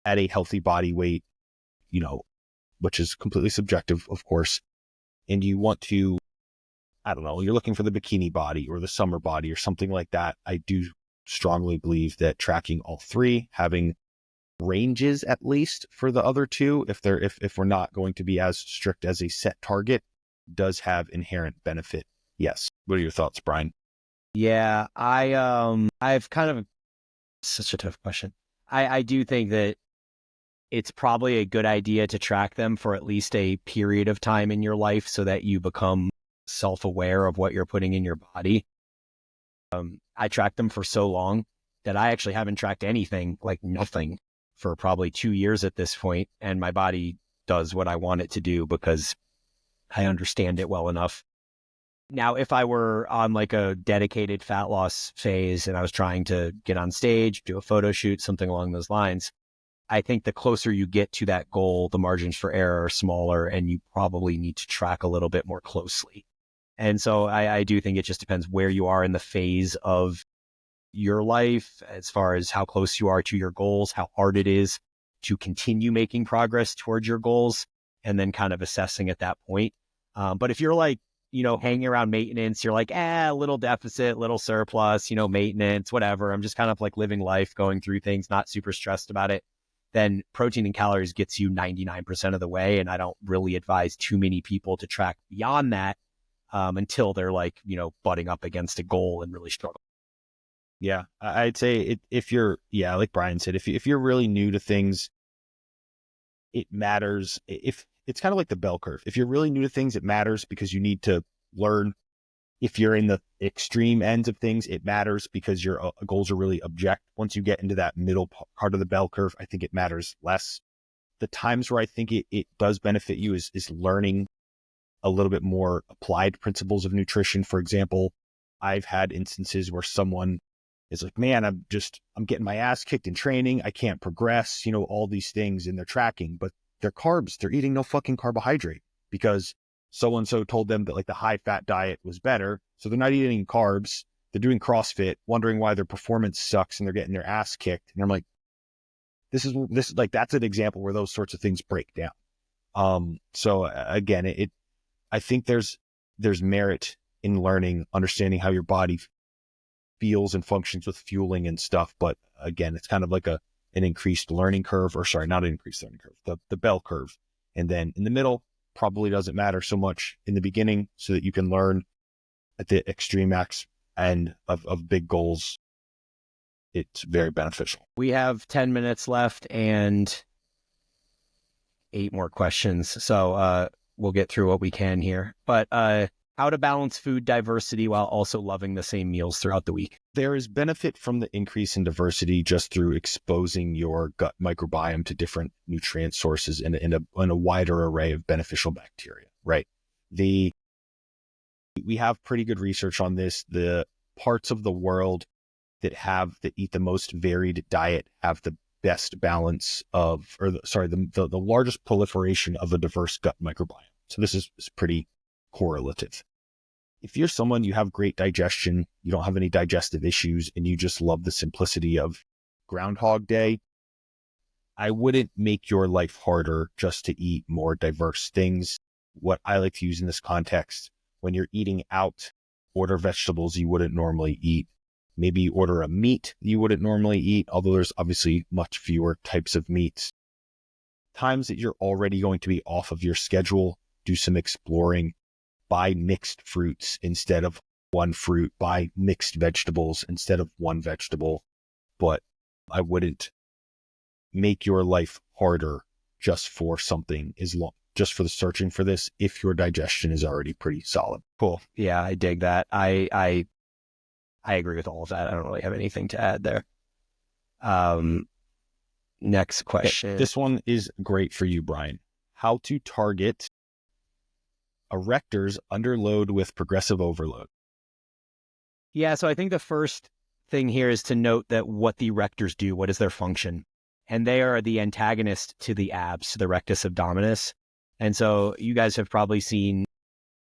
A: at a healthy body weight, which is completely subjective, of course, and you want to, I don't know, you're looking for the bikini body or the summer body or something like that, I do strongly believe that tracking all 3, having ranges at least for the other 2, if we're not going to be as strict as a set target, does have inherent benefit. Yes. What are your thoughts, Bryan?
B: Yeah, I've kind of, such a tough question. I do think that it's probably a good idea to track them for at least a period of time in your life so that you become self-aware of what you're putting in your body. I tracked them for so long that I actually haven't tracked anything, like nothing, for probably 2 years at this point, and my body does what I want it to do because I understand it well enough. Now, if I were on like a dedicated fat loss phase and I was trying to get on stage, do a photo shoot, something along those lines, I think the closer you get to that goal, the margins for error are smaller, and you probably need to track a little bit more closely. And so I do think it just depends where you are in the phase of your life, as far as how close you are to your goals, how hard it is to continue making progress towards your goals, and then kind of assessing at that point. But if you're like, hanging around maintenance, you're like, little deficit, little surplus, maintenance, whatever. I'm just kind of like living life, going through things, not super stressed about it. Then protein and calories gets you 99% of the way. And I don't really advise too many people to track beyond that until they're like, butting up against a goal and really struggle.
A: Yeah, I'd say if you're, like Bryan said, if you're really new to things, it matters. If it's kind of like the bell curve. If you're really new to things, it matters because you need to learn. If you're in the extreme ends of things, it matters because your goals are really object. Once you get into that middle part of the bell curve, I think it matters less. The times where I think it does benefit you is learning a little bit more applied principles of nutrition. For example, I've had instances where someone is like, man, I'm getting my ass kicked in training. I can't progress, all these things, and they're tracking, but they're carbs. They're eating no fucking carbohydrate because so-and-so told them that like the high fat diet was better. So they're not eating carbs. They're doing CrossFit, wondering why their performance sucks and they're getting their ass kicked. And I'm like, this is like, that's an example where those sorts of things break down. So again, I think there's merit in learning, understanding how your body feels and functions with fueling and stuff. But again, it's kind of like an increased learning curve, or sorry, not an increased learning curve, the bell curve. And then in the middle, probably doesn't matter so much in the beginning so that you can learn at the extreme max end of big goals. It's very beneficial.
B: We have 10 minutes left and 8 more questions. So we'll get through what we can here. But how to balance food diversity while also loving the same meals throughout the week.
A: There is benefit from the increase in diversity just through exposing your gut microbiome to different nutrient sources in a wider array of beneficial bacteria, right? We have pretty good research on this. The parts of the world that eat the most varied diet have the best balance of, the largest proliferation of a diverse gut microbiome. So this is pretty correlative. If you're someone, you have great digestion, you don't have any digestive issues, and you just love the simplicity of Groundhog Day, I wouldn't make your life harder just to eat more diverse things. What I like to use in this context, when you're eating out, order vegetables you wouldn't normally eat. Maybe order a meat you wouldn't normally eat, although there's obviously much fewer types of meats. Times that you're already going to be off of your schedule, do some exploring. Buy mixed fruits instead of one fruit. Buy mixed vegetables instead of one vegetable. But I wouldn't make your life harder just for something just for the searching for this if your digestion is already pretty solid.
B: Cool. Yeah, I dig that. I agree with all of that. I don't really have anything to add there. Next question.
A: Okay, this one is great for you, Bryan. How to target erectors under load with progressive overload.
B: Yeah, so I think the first thing here is to note that what the erectors do, what is their function? And they are the antagonist to the abs, to the rectus abdominis. And so you guys have probably seen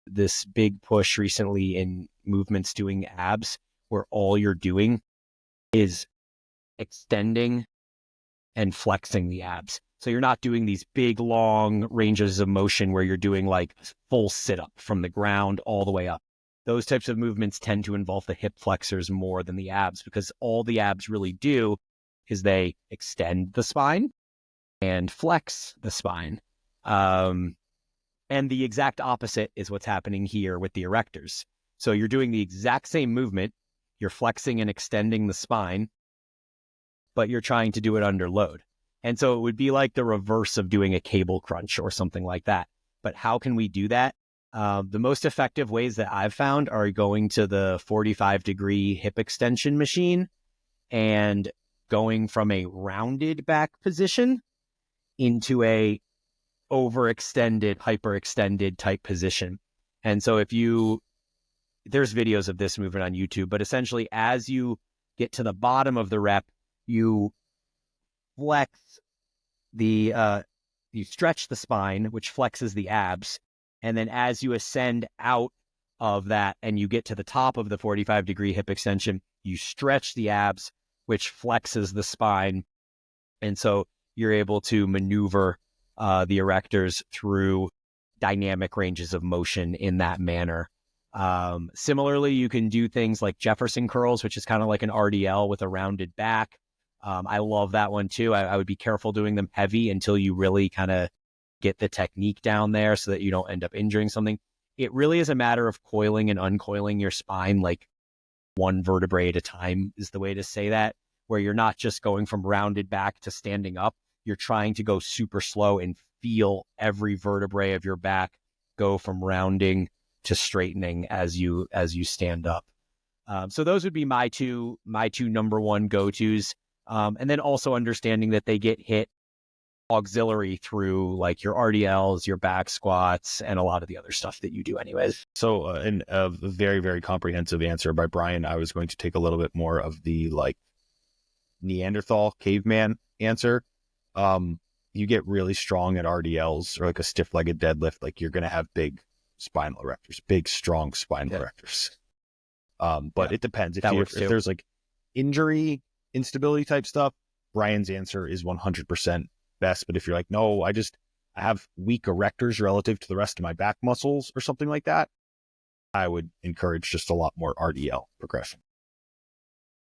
B: this big push recently in movements doing abs, where all you're doing is extending and flexing the abs. So you're not doing these big, long ranges of motion where you're doing like full sit-up from the ground all the way up. Those types of movements tend to involve the hip flexors more than the abs, because all the abs really do is they extend the spine and flex the spine. And the exact opposite is what's happening here with the erectors. So you're doing the exact same movement. You're flexing and extending the spine, but you're trying to do it under load. And so it would be like the reverse of doing a cable crunch or something like that. But how can we do that? The most effective ways that I've found are going to the 45-degree hip extension machine and going from a rounded back position into a overextended, hyperextended type position. And so there's videos of this movement on YouTube, but essentially as you get to the bottom of the rep, you flex you stretch the spine, which flexes the abs. And then as you ascend out of that and you get to the top of the 45-degree hip extension, you stretch the abs, which flexes the spine. And so you're able to maneuver the erectors through dynamic ranges of motion in that manner. Similarly, you can do things like Jefferson curls, which is kind of like an RDL with a rounded back. I love that one too. I would be careful doing them heavy until you really kind of get the technique down there so that you don't end up injuring something. It really is a matter of coiling and uncoiling your spine, like one vertebrae at a time is the way to say that, where you're not just going from rounded back to standing up. you're trying to go super slow and feel every vertebrae of your back go from rounding to straightening as you stand up. So those would be my two number one go-tos. And then also understanding that they get hit auxiliary through like your RDLs, your back squats, and a lot of the other stuff that you do anyways.
A: So in a very, very comprehensive answer by Bryan, I was going to take a little bit more of the like Neanderthal caveman answer. You get really strong at RDLs or like a stiff-legged deadlift, like you're going to have big spinal erectors, big, strong spinal erectors. But it depends. If there's like injury, instability type stuff, Bryan's answer is 100% best. But if you're like, no, I have weak erectors relative to the rest of my back muscles or something like that, I would encourage just a lot more RDL progression.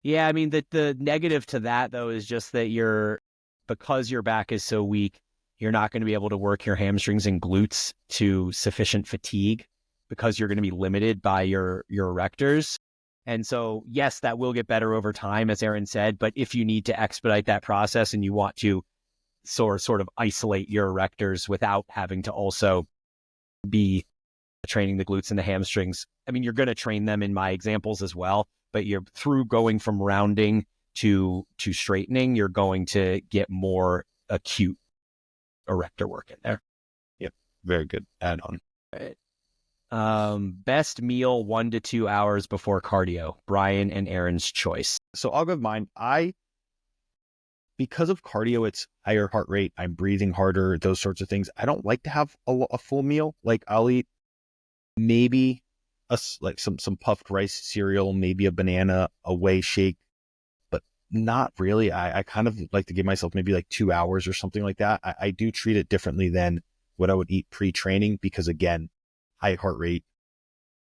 B: Yeah, I mean, the negative to that, though, is just that because your back is so weak, you're not going to be able to work your hamstrings and glutes to sufficient fatigue because you're going to be limited by your erectors. And so, yes, that will get better over time, as Aaron said, but if you need to expedite that process and you want to sort of isolate your erectors without having to also be training the glutes and the hamstrings, I mean, you're going to train them in my examples as well, but you're through going from rounding to straightening, you're going to get more acute erector work in there.
A: Yep. Very good add on.
B: Right. Best meal 1 to 2 hours before cardio, Bryan and Aaron's choice.
A: So I'll give mine. Because of cardio, it's higher heart rate. I'm breathing harder, those sorts of things. I don't like to have a full meal. Like I'll eat maybe some puffed rice cereal, maybe a banana, a whey shake, but not really. I kind of like to give myself maybe like 2 hours or something like that. I do treat it differently than what I would eat pre-training because again, high heart rate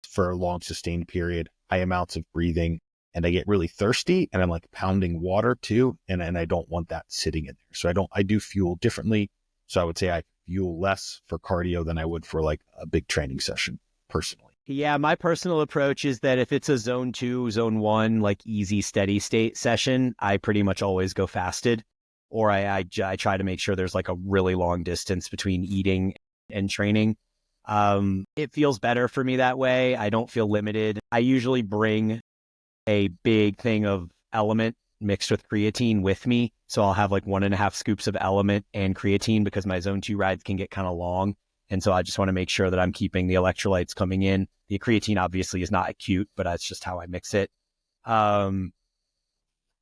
A: for a long sustained period, high amounts of breathing, and I get really thirsty and I'm like pounding water too. And I don't want that sitting in there. So I do fuel differently. So I would say I fuel less for cardio than I would for like a big training session personally.
B: Yeah, my personal approach is that if it's a zone 2, zone 1, like easy steady state session, I pretty much always go fasted, or I try to make sure there's like a really long distance between eating and training. It feels better for me that way. I don't feel limited. I usually bring a big thing of element mixed with creatine with me. So I'll have like 1.5 scoops of element and creatine because my zone 2 rides can get kind of long. And so I just want to make sure that I'm keeping the electrolytes coming in. The creatine obviously is not acute, but that's just how I mix it.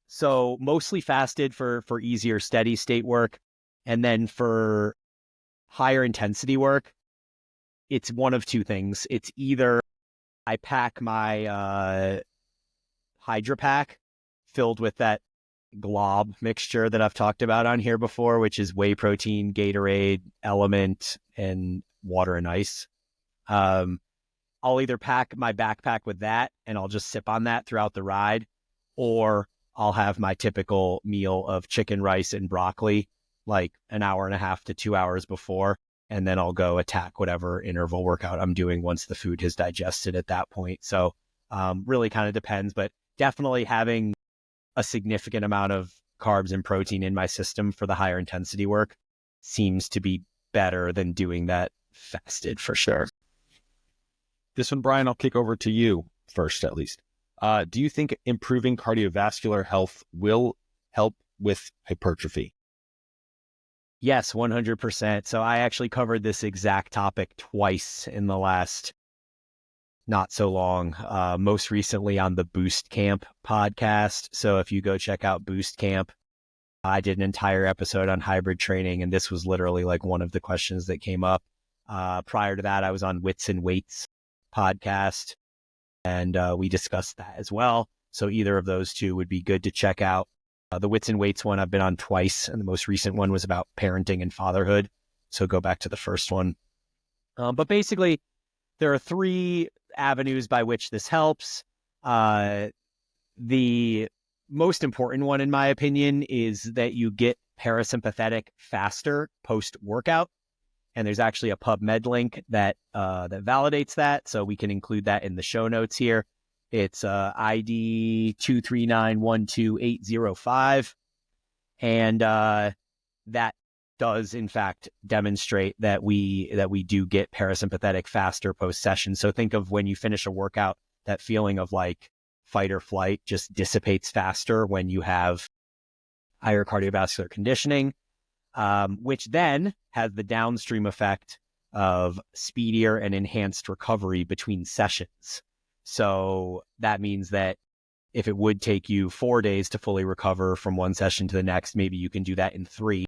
B: So mostly fasted for easier steady state work. And then for higher intensity work, it's one of two things. It's either I pack my Hydra Pack filled with that glob mixture that I've talked about on here before, which is whey protein, Gatorade, element, and water and ice. I'll either pack my backpack with that and I'll just sip on that throughout the ride, or I'll have my typical meal of chicken, rice, and broccoli like an hour and a half to 2 hours before, and then I'll go attack whatever interval workout I'm doing once the food has digested at that point. So really kind of depends, but definitely having a significant amount of carbs and protein in my system for the higher intensity work seems to be better than doing that fasted for sure.
A: This one, Bryan, I'll kick over to you first, at least. Do you think improving cardiovascular health will help with hypertrophy?
B: Yes, 100%. So I actually covered this exact topic twice in the last not so long, most recently on the Boost Camp podcast. So if you go check out Boost Camp, I did an entire episode on hybrid training, and this was literally like one of the questions that came up. Prior to that, I was on Wits and Weights podcast, and we discussed that as well. So either of those two would be good to check out. The Wits and Weights one I've been on twice, and the most recent one was about parenting and fatherhood. So go back to the first one. But basically, there are 3 avenues by which this helps. The most important one, in my opinion, is that you get parasympathetic faster post-workout. And there's actually a PubMed link that validates that. So we can include that in the show notes here. It's ID 239-12805. And that does in fact demonstrate that we do get parasympathetic faster post session. So think of when you finish a workout, that feeling of like fight or flight just dissipates faster when you have higher cardiovascular conditioning, which then has the downstream effect of speedier and enhanced recovery between sessions. So that means that if it would take you 4 days to fully recover from one session to the next, maybe you can do that in 3,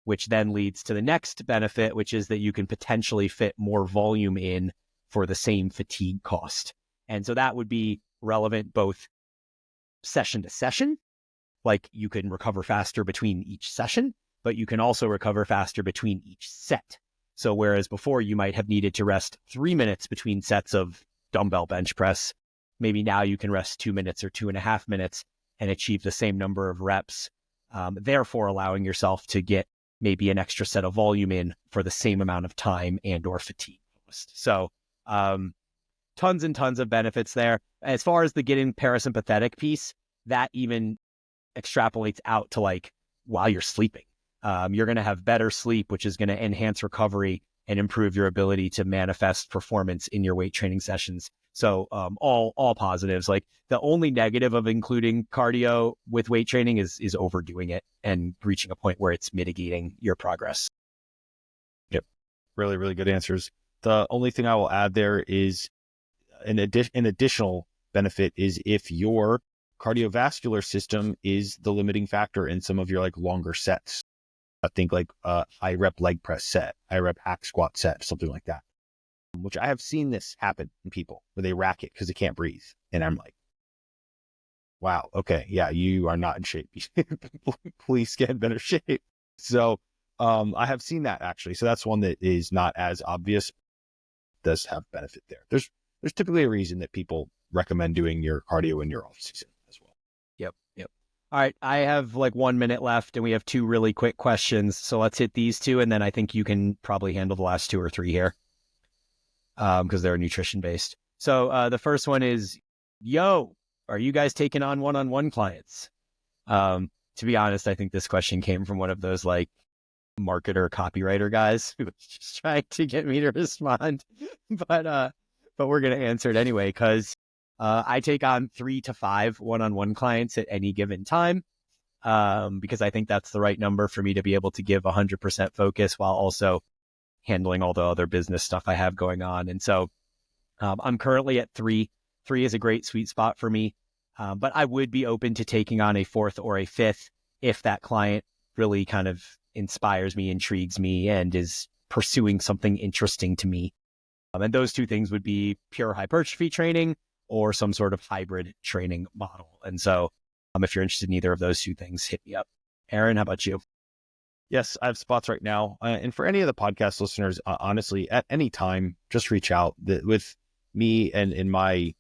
B: which then leads to the next benefit, which is that you can potentially fit more volume in for the same fatigue cost. And so that would be relevant both session to session, like you can recover faster between each session, but you can also recover faster between each set. So whereas before you might have needed to rest 3 minutes between sets of dumbbell bench press, maybe now you can rest 2 minutes or 2.5 minutes and achieve the same number of reps, therefore allowing yourself to get maybe an extra set of volume in for the same amount of time and or fatigue. So tons and tons of benefits there. As far as the getting parasympathetic piece, that even extrapolates out to like while you're sleeping. You're going to have better sleep, which is going to enhance recovery and improve your ability to manifest performance in your weight training sessions. So all positives. Like the only negative of including cardio with weight training is overdoing it and reaching a point where it's mitigating your progress.
A: Yep. Really, really good answers. The only thing I will add there is an additional benefit is if your cardiovascular system is the limiting factor in some of your like longer sets. I think like high rep leg press set, high rep hack squat set, something like that. Which I have seen this happen in people where they rack it because they can't breathe. And I'm like, wow, okay, yeah, you are not in shape. Please get in better shape. So I have seen that actually. So that's one that is not as obvious, does have benefit there. There's typically a reason that people recommend doing your cardio in your off season as well.
B: Yep. All right, I have like 1 minute left and we have 2 really quick questions. So let's hit these 2 and then I think you can probably handle the last 2 or 3 here because they're nutrition based. So the first one is, are you guys taking on one-on-one clients? To be honest, I think this question came from one of those like marketer copywriter guys who was just trying to get me to respond. But we're going to answer it anyway because I take on 3 to 5 one-on-one clients at any given time because I think that's the right number for me to be able to give 100% focus while also handling all the other business stuff I have going on. And so I'm currently at 3. 3 is a great sweet spot for me, but I would be open to taking on a 4th or a 5th if that client really kind of inspires me, intrigues me, and is pursuing something interesting to me. And those 2 things would be pure hypertrophy training or some sort of hybrid training model. And so if you're interested in either of those 2 things, hit me up. Aaron, how about you?
A: Yes, I have spots right now. And for any of the podcast listeners, honestly, at any time, just reach out. With me and in my,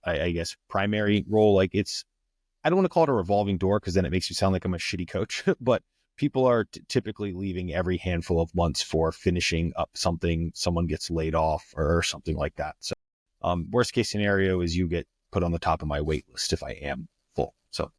A: I guess, primary role, like I don't want to call it a revolving door because then it makes me sound like I'm a shitty coach, but people are typically leaving every handful of months for finishing up something, someone gets laid off or something like that. So worst case scenario is you get put on the top of my wait list if I am full. So,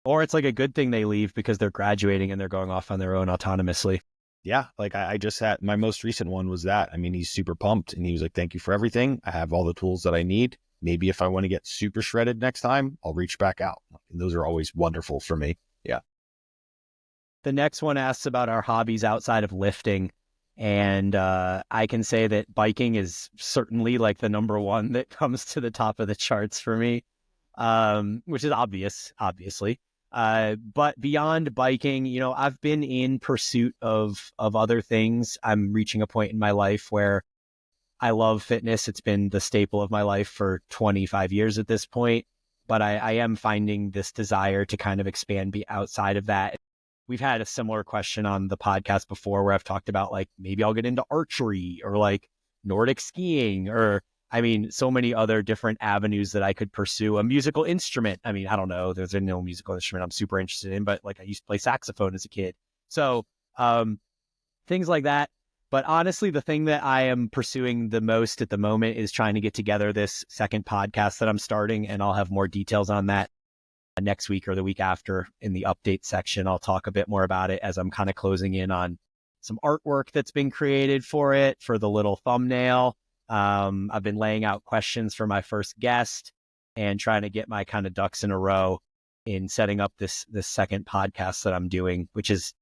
B: or it's like a good thing they leave because they're graduating and they're going off on their own autonomously.
A: Yeah, like I just had my most recent one was that. I mean, he's super pumped and he was like, thank you for everything. I have all the tools that I need. Maybe if I want to get super shredded next time, I'll reach back out. And those are always wonderful for me. Yeah.
B: The next one asks about our hobbies outside of lifting. And I can say that biking is certainly like the number one that comes to the top of the charts for me, which is obviously. But beyond biking, I've been in pursuit of other things. I'm reaching a point in my life where I love fitness. It's been the staple of my life for 25 years at this point, but I am finding this desire to kind of expand outside of that. We've had a similar question on the podcast before where I've talked about like, maybe I'll get into archery or like Nordic skiing or so many other different avenues that I could pursue. A musical instrument. I don't know. There's no musical instrument I'm super interested in, but like I used to play saxophone as a kid. So things like that. But honestly, the thing that I am pursuing the most at the moment is trying to get together this second podcast that I'm starting, and I'll have more details on that next week or the week after in the update section. I'll talk a bit more about it as I'm kind of closing in on some artwork that's been created for it, for the little thumbnail. I've been laying out questions for my first guest and trying to get my kind of ducks in a row in setting up this second podcast that I'm doing, which is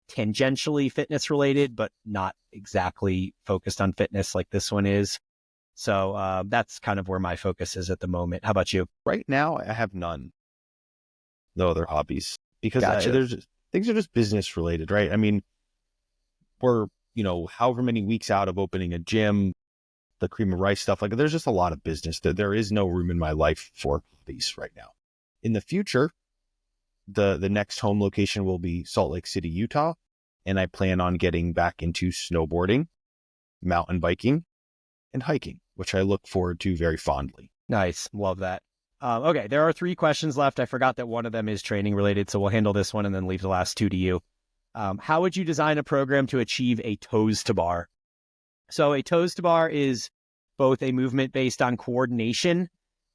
B: tangentially fitness related, but not exactly focused on fitness like this one is. So that's kind of where my focus is at the moment. How about you?
A: Right now, I have none. No other hobbies because
B: Gotcha.
A: things are just business related, right? I mean, we're, however many weeks out of opening a gym, the cream of rice stuff, like there's just a lot of business that there is no room in my life for hobbies right now. In the future, the next home location will be Salt Lake City, Utah. And I plan on getting back into snowboarding, mountain biking, and hiking, which I look forward to very fondly.
B: Nice. Love that. Okay, there are 3 questions left. I forgot that one of them is training related, so we'll handle this one and then leave the last 2 to you. How would you design a program to achieve a toes to bar? So a toes to bar is both a movement based on coordination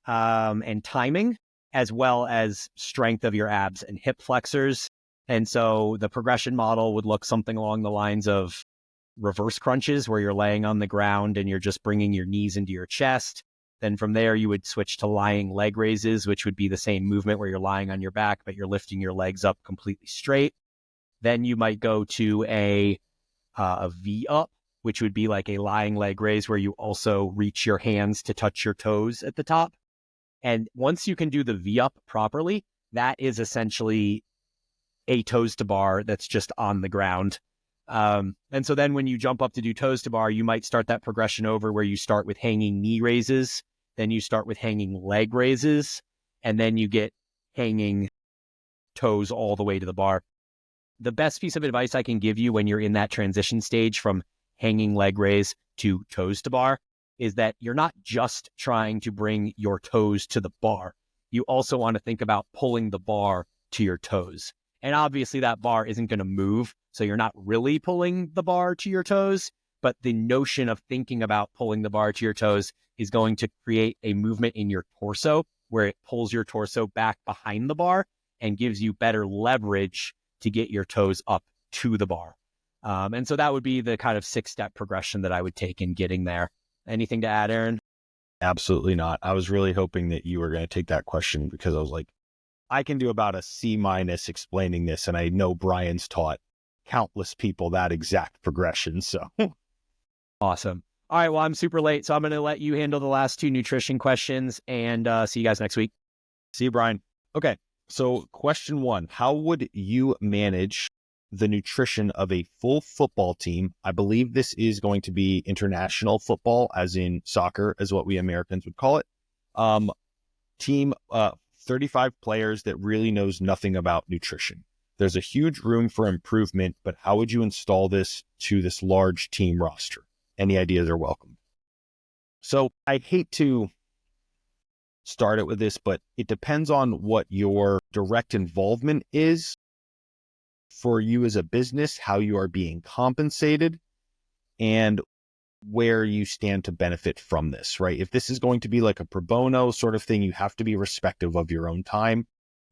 B: and timing, as well as strength of your abs and hip flexors. And so the progression model would look something along the lines of reverse crunches, where you're laying on the ground and you're just bringing your knees into your chest. Then from there, you would switch to lying leg raises, which would be the same movement where you're lying on your back, but you're lifting your legs up completely straight. Then you might go to a V up, which would be like a lying leg raise where you also reach your hands to touch your toes at the top. And once you can do the V up properly, that is essentially a toes to bar that's just on the ground. And so then when you jump up to do toes to bar, you might start that progression over where you start with hanging knee raises, then you start with hanging leg raises, and then you get hanging toes all the way to the bar. The best piece of advice I can give you when you're in that transition stage from hanging leg raise to toes to bar is that you're not just trying to bring your toes to the bar. You also want to think about pulling the bar to your toes. And obviously that bar isn't going to move, so you're not really pulling the bar to your toes, but the notion of thinking about pulling the bar to your toes is going to create a movement in your torso where it pulls your torso back behind the bar and gives you better leverage to get your toes up to the bar. And so that would be the kind of 6-step progression that I would take in getting there. Anything to add, Aaron?
A: Absolutely not. I was really hoping that you were going to take that question because I was like, I can do about a C- explaining this. And I know Bryan's taught countless people that exact progression. So
B: awesome. All right. Well, I'm super late, so I'm going to let you handle the last 2 nutrition questions and see you guys next week.
A: See you, Bryan. Okay. So question 1, how would you manage the nutrition of a full football team? I believe this is going to be international football, as in soccer, is what we Americans would call it. Team, 35 players that really knows nothing about nutrition. There's a huge room for improvement, but how would you install this to this large team roster? Any ideas are welcome. So I hate to start it with this, but it depends on what your direct involvement is for you as a business, how you are being compensated, and where you stand to benefit from this, right? If this is going to be like a pro bono sort of thing, you have to be respectful of your own time.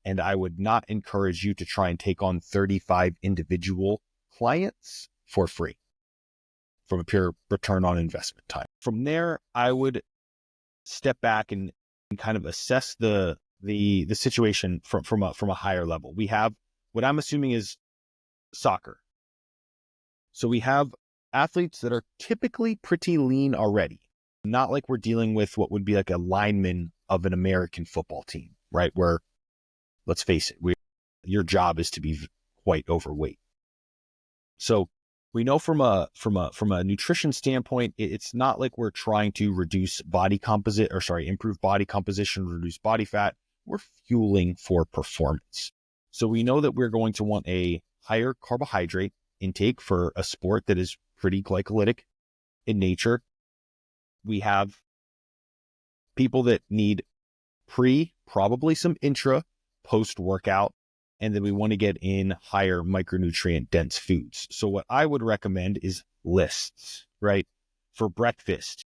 A: And I would not encourage you to try and take on 35 individual clients for free from a pure return on investment time. From there, I would step back and kind of assess the situation from a higher level. We have what I'm assuming is soccer. So we have athletes that are typically pretty lean already, not like we're dealing with what would be like a lineman of an American football team, right? Where, let's face it, your job is to be quite overweight. So we know from a nutrition standpoint, it's not like we're trying to improve body composition, reduce body fat. We're fueling for performance. So we know that we're going to want a higher carbohydrate intake for a sport that is pretty glycolytic in nature. We have people that need probably some intra, post-workout, and then we want to get in higher micronutrient dense foods. So what I would recommend is lists, right? For breakfast,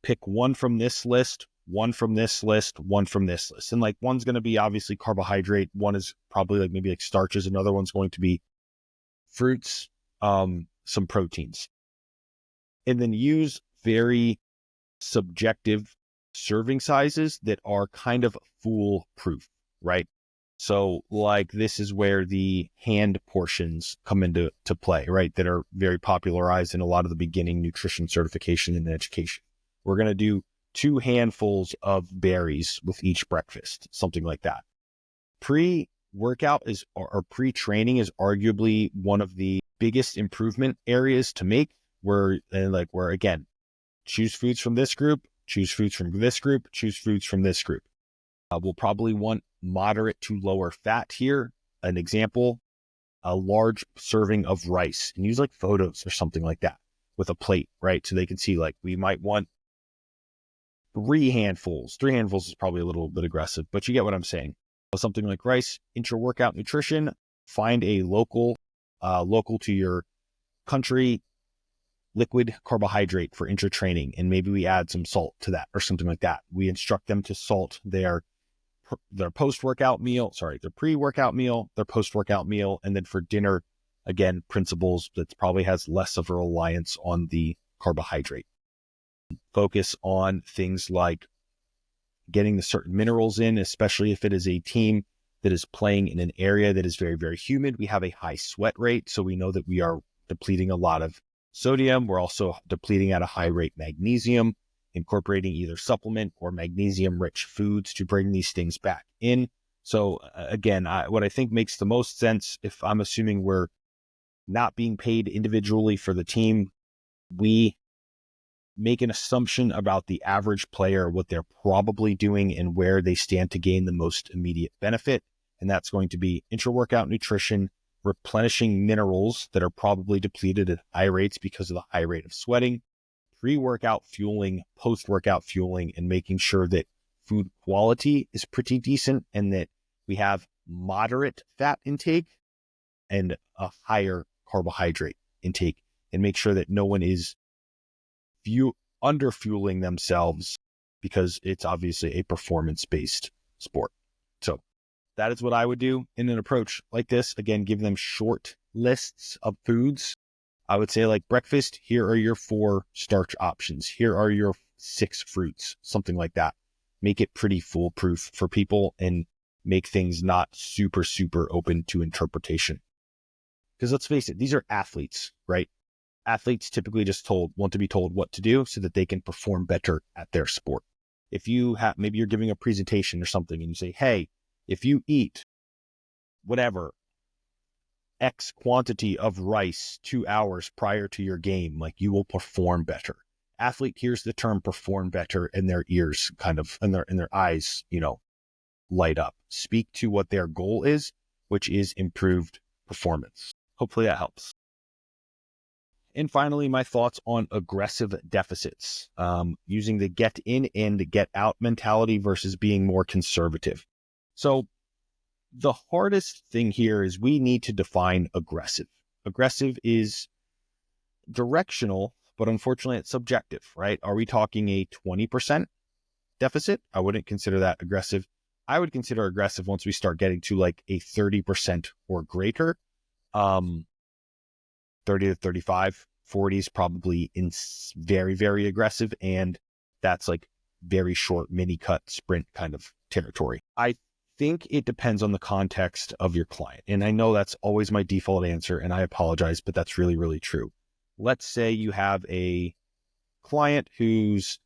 A: pick one from this list, one from this list, one from this list. And like one's going to be obviously carbohydrate. One is probably like maybe like starches. Another one's going to be fruits, some proteins. And then use very subjective serving sizes that are kind of foolproof, right? So like this is where the hand portions come into play, right? That are very popularized in a lot of the beginning nutrition certification and education. We're going to do 2 handfuls of berries with each breakfast, something like that. Pre-workout or pre-training is arguably one of the biggest improvement areas to make where again, choose foods from this group, choose foods from this group, choose foods from this group. We'll probably want moderate to lower fat here. An example, a large serving of rice, and use like photos or something like that with a plate, right? So they can see like we might want 3 handfuls. 3 handfuls is probably a little bit aggressive, but you get what I'm saying. Something like rice, intra-workout nutrition, find a local to your country liquid carbohydrate for intra-training, and maybe we add some salt to that or something like that. We instruct them to salt their post-workout meal, their pre-workout meal, their post-workout meal, and then for dinner, again, principles that probably has less of a reliance on the carbohydrate. Focus on things like getting the certain minerals in, especially if it is a team that is playing in an area that is very, very humid. We have a high sweat rate, so we know that we are depleting a lot of sodium. We're also depleting at a high rate magnesium, incorporating either supplement or magnesium-rich foods to bring these things back in. So again, what I think makes the most sense, if I'm assuming we're not being paid individually for the team, we make an assumption about the average player, what they're probably doing and where they stand to gain the most immediate benefit. And that's going to be intra-workout nutrition, replenishing minerals that are probably depleted at high rates because of the high rate of sweating, pre-workout fueling, post-workout fueling, and making sure that food quality is pretty decent and that we have moderate fat intake and a higher carbohydrate intake, and make sure that no one is under-fueling themselves because it's obviously a performance-based sport. So that is what I would do in an approach like this. Again, give them short lists of foods. I would say like breakfast, here are your 4 starch options. Here are your 6 fruits, something like that. Make it pretty foolproof for people and make things not super, super open to interpretation. Because let's face it, these are athletes, right? Athletes typically just want to be told what to do so that they can perform better at their sport. If you have, maybe you're giving a presentation or something and you say, hey, if you eat whatever X quantity of rice 2 hours prior to your game, like you will perform better. Athlete hears the term perform better and their ears kind of, and their eyes, light up. Speak to what their goal is, which is improved performance. Hopefully that helps. And finally, my thoughts on aggressive deficits, using the get in and get out mentality versus being more conservative. So the hardest thing here is we need to define aggressive. Aggressive is directional, but unfortunately it's subjective, right? Are we talking a 20% deficit? I wouldn't consider that aggressive. I would consider aggressive once we start getting to like a 30% or greater. 30 to 35, 40 is probably in very, very aggressive. And that's like very short mini cut sprint kind of territory. I think it depends on the context of your client. And I know that's always my default answer, and I apologize, but that's really, really true. Let's say you have a client who's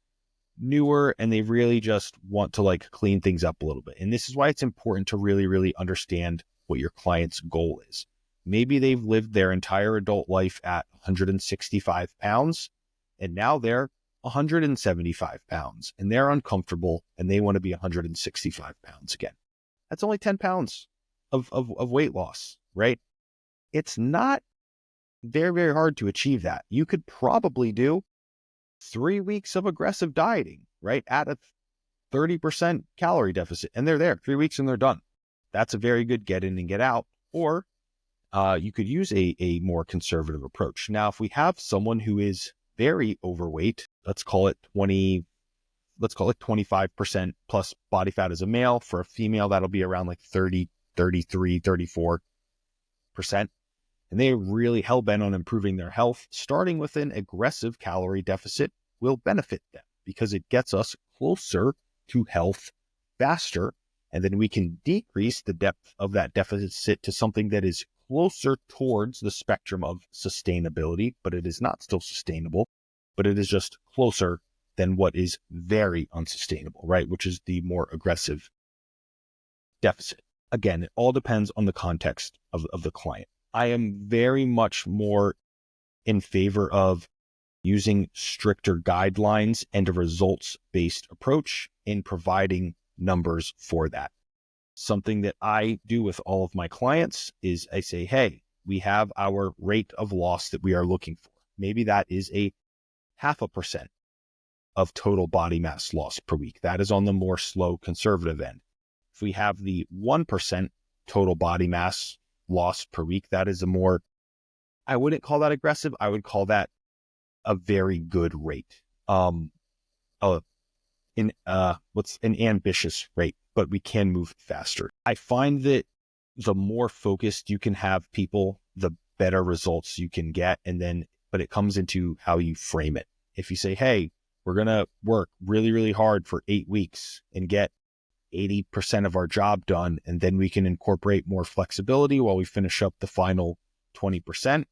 A: newer and they really just want to like clean things up a little bit. And this is why it's important to really, really understand what your client's goal is. Maybe they've lived their entire adult life at 165 pounds and now they're 175 pounds and they're uncomfortable and they want to be 165 pounds again. That's only 10 pounds of weight loss, right? It's not very, very hard to achieve that. You could probably do 3 weeks of aggressive dieting, right? At a 30% calorie deficit, and they're there 3 weeks and they're done. That's a very good get in and get out. Or you could use a more conservative approach. Now, if we have someone who is very overweight, let's call it 25 let's call it 25% plus body fat as a male. For a female, that'll be around like 30, 33, 34%. And they are really hell-bent on improving their health. Starting with an aggressive calorie deficit will benefit them because it gets us closer to health faster. And then we can decrease the depth of that deficit to something that is closer towards the spectrum of sustainability, but it is not still sustainable, but it is just closer than what is very unsustainable, right? Which is the more aggressive deficit. Again, it all depends on the context of the client. I am very much more in favor of using stricter guidelines and a results-based approach in providing numbers for that. Something that I do with all of my clients is I say, hey, we have our rate of loss that we are looking for. Maybe that is a 0.5% of total body mass loss per week. That is on the more slow conservative end. If we have the 1% total body mass loss per week, that is a more, I wouldn't call that aggressive. I would call that a very good rate. What's an ambitious rate, but we can move faster. I find that the more focused you can have people, the better results you can get. But it comes into how you frame it. If you say, hey, we're going to work really, really hard for 8 weeks and get 80% of our job done, and then we can incorporate more flexibility while we finish up the final 20%,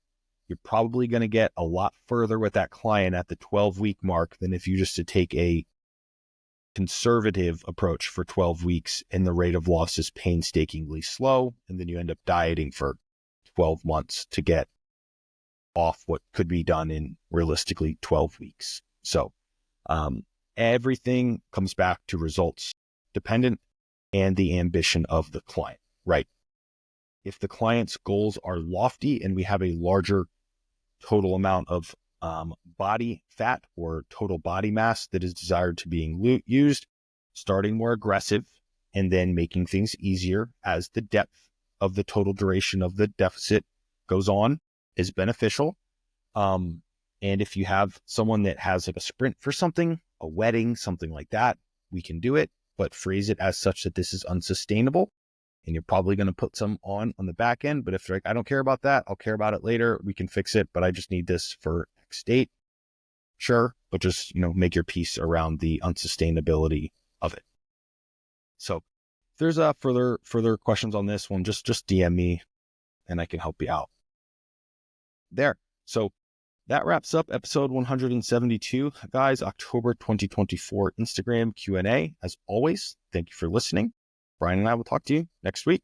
A: you're probably going to get a lot further with that client at the 12-week mark than if you just to take a conservative approach for 12 weeks and the rate of loss is painstakingly slow, and then you end up dieting for 12 months to get off what could be done in realistically 12 weeks. So everything comes back to results dependent and the ambition of the client, right? If the client's goals are lofty and we have a larger total amount of body fat or total body mass that is desired to being used, starting more aggressive and then making things easier as the depth of the total duration of the deficit goes on is beneficial. And if you have someone that has like a sprint for something, a wedding, something like that, we can do it, but phrase it as such that this is unsustainable. And you're probably going to put some on the back end. But if they're like, I don't care about that, I'll care about it later, we can fix it, but I just need this for X date. Sure. But just, make your piece around the unsustainability of it. So if there's further questions on this one, just DM me and I can help you out there. So that wraps up episode 172, guys, October 2024 Instagram Q&A. As always, thank you for listening. Bryan and I will talk to you next week.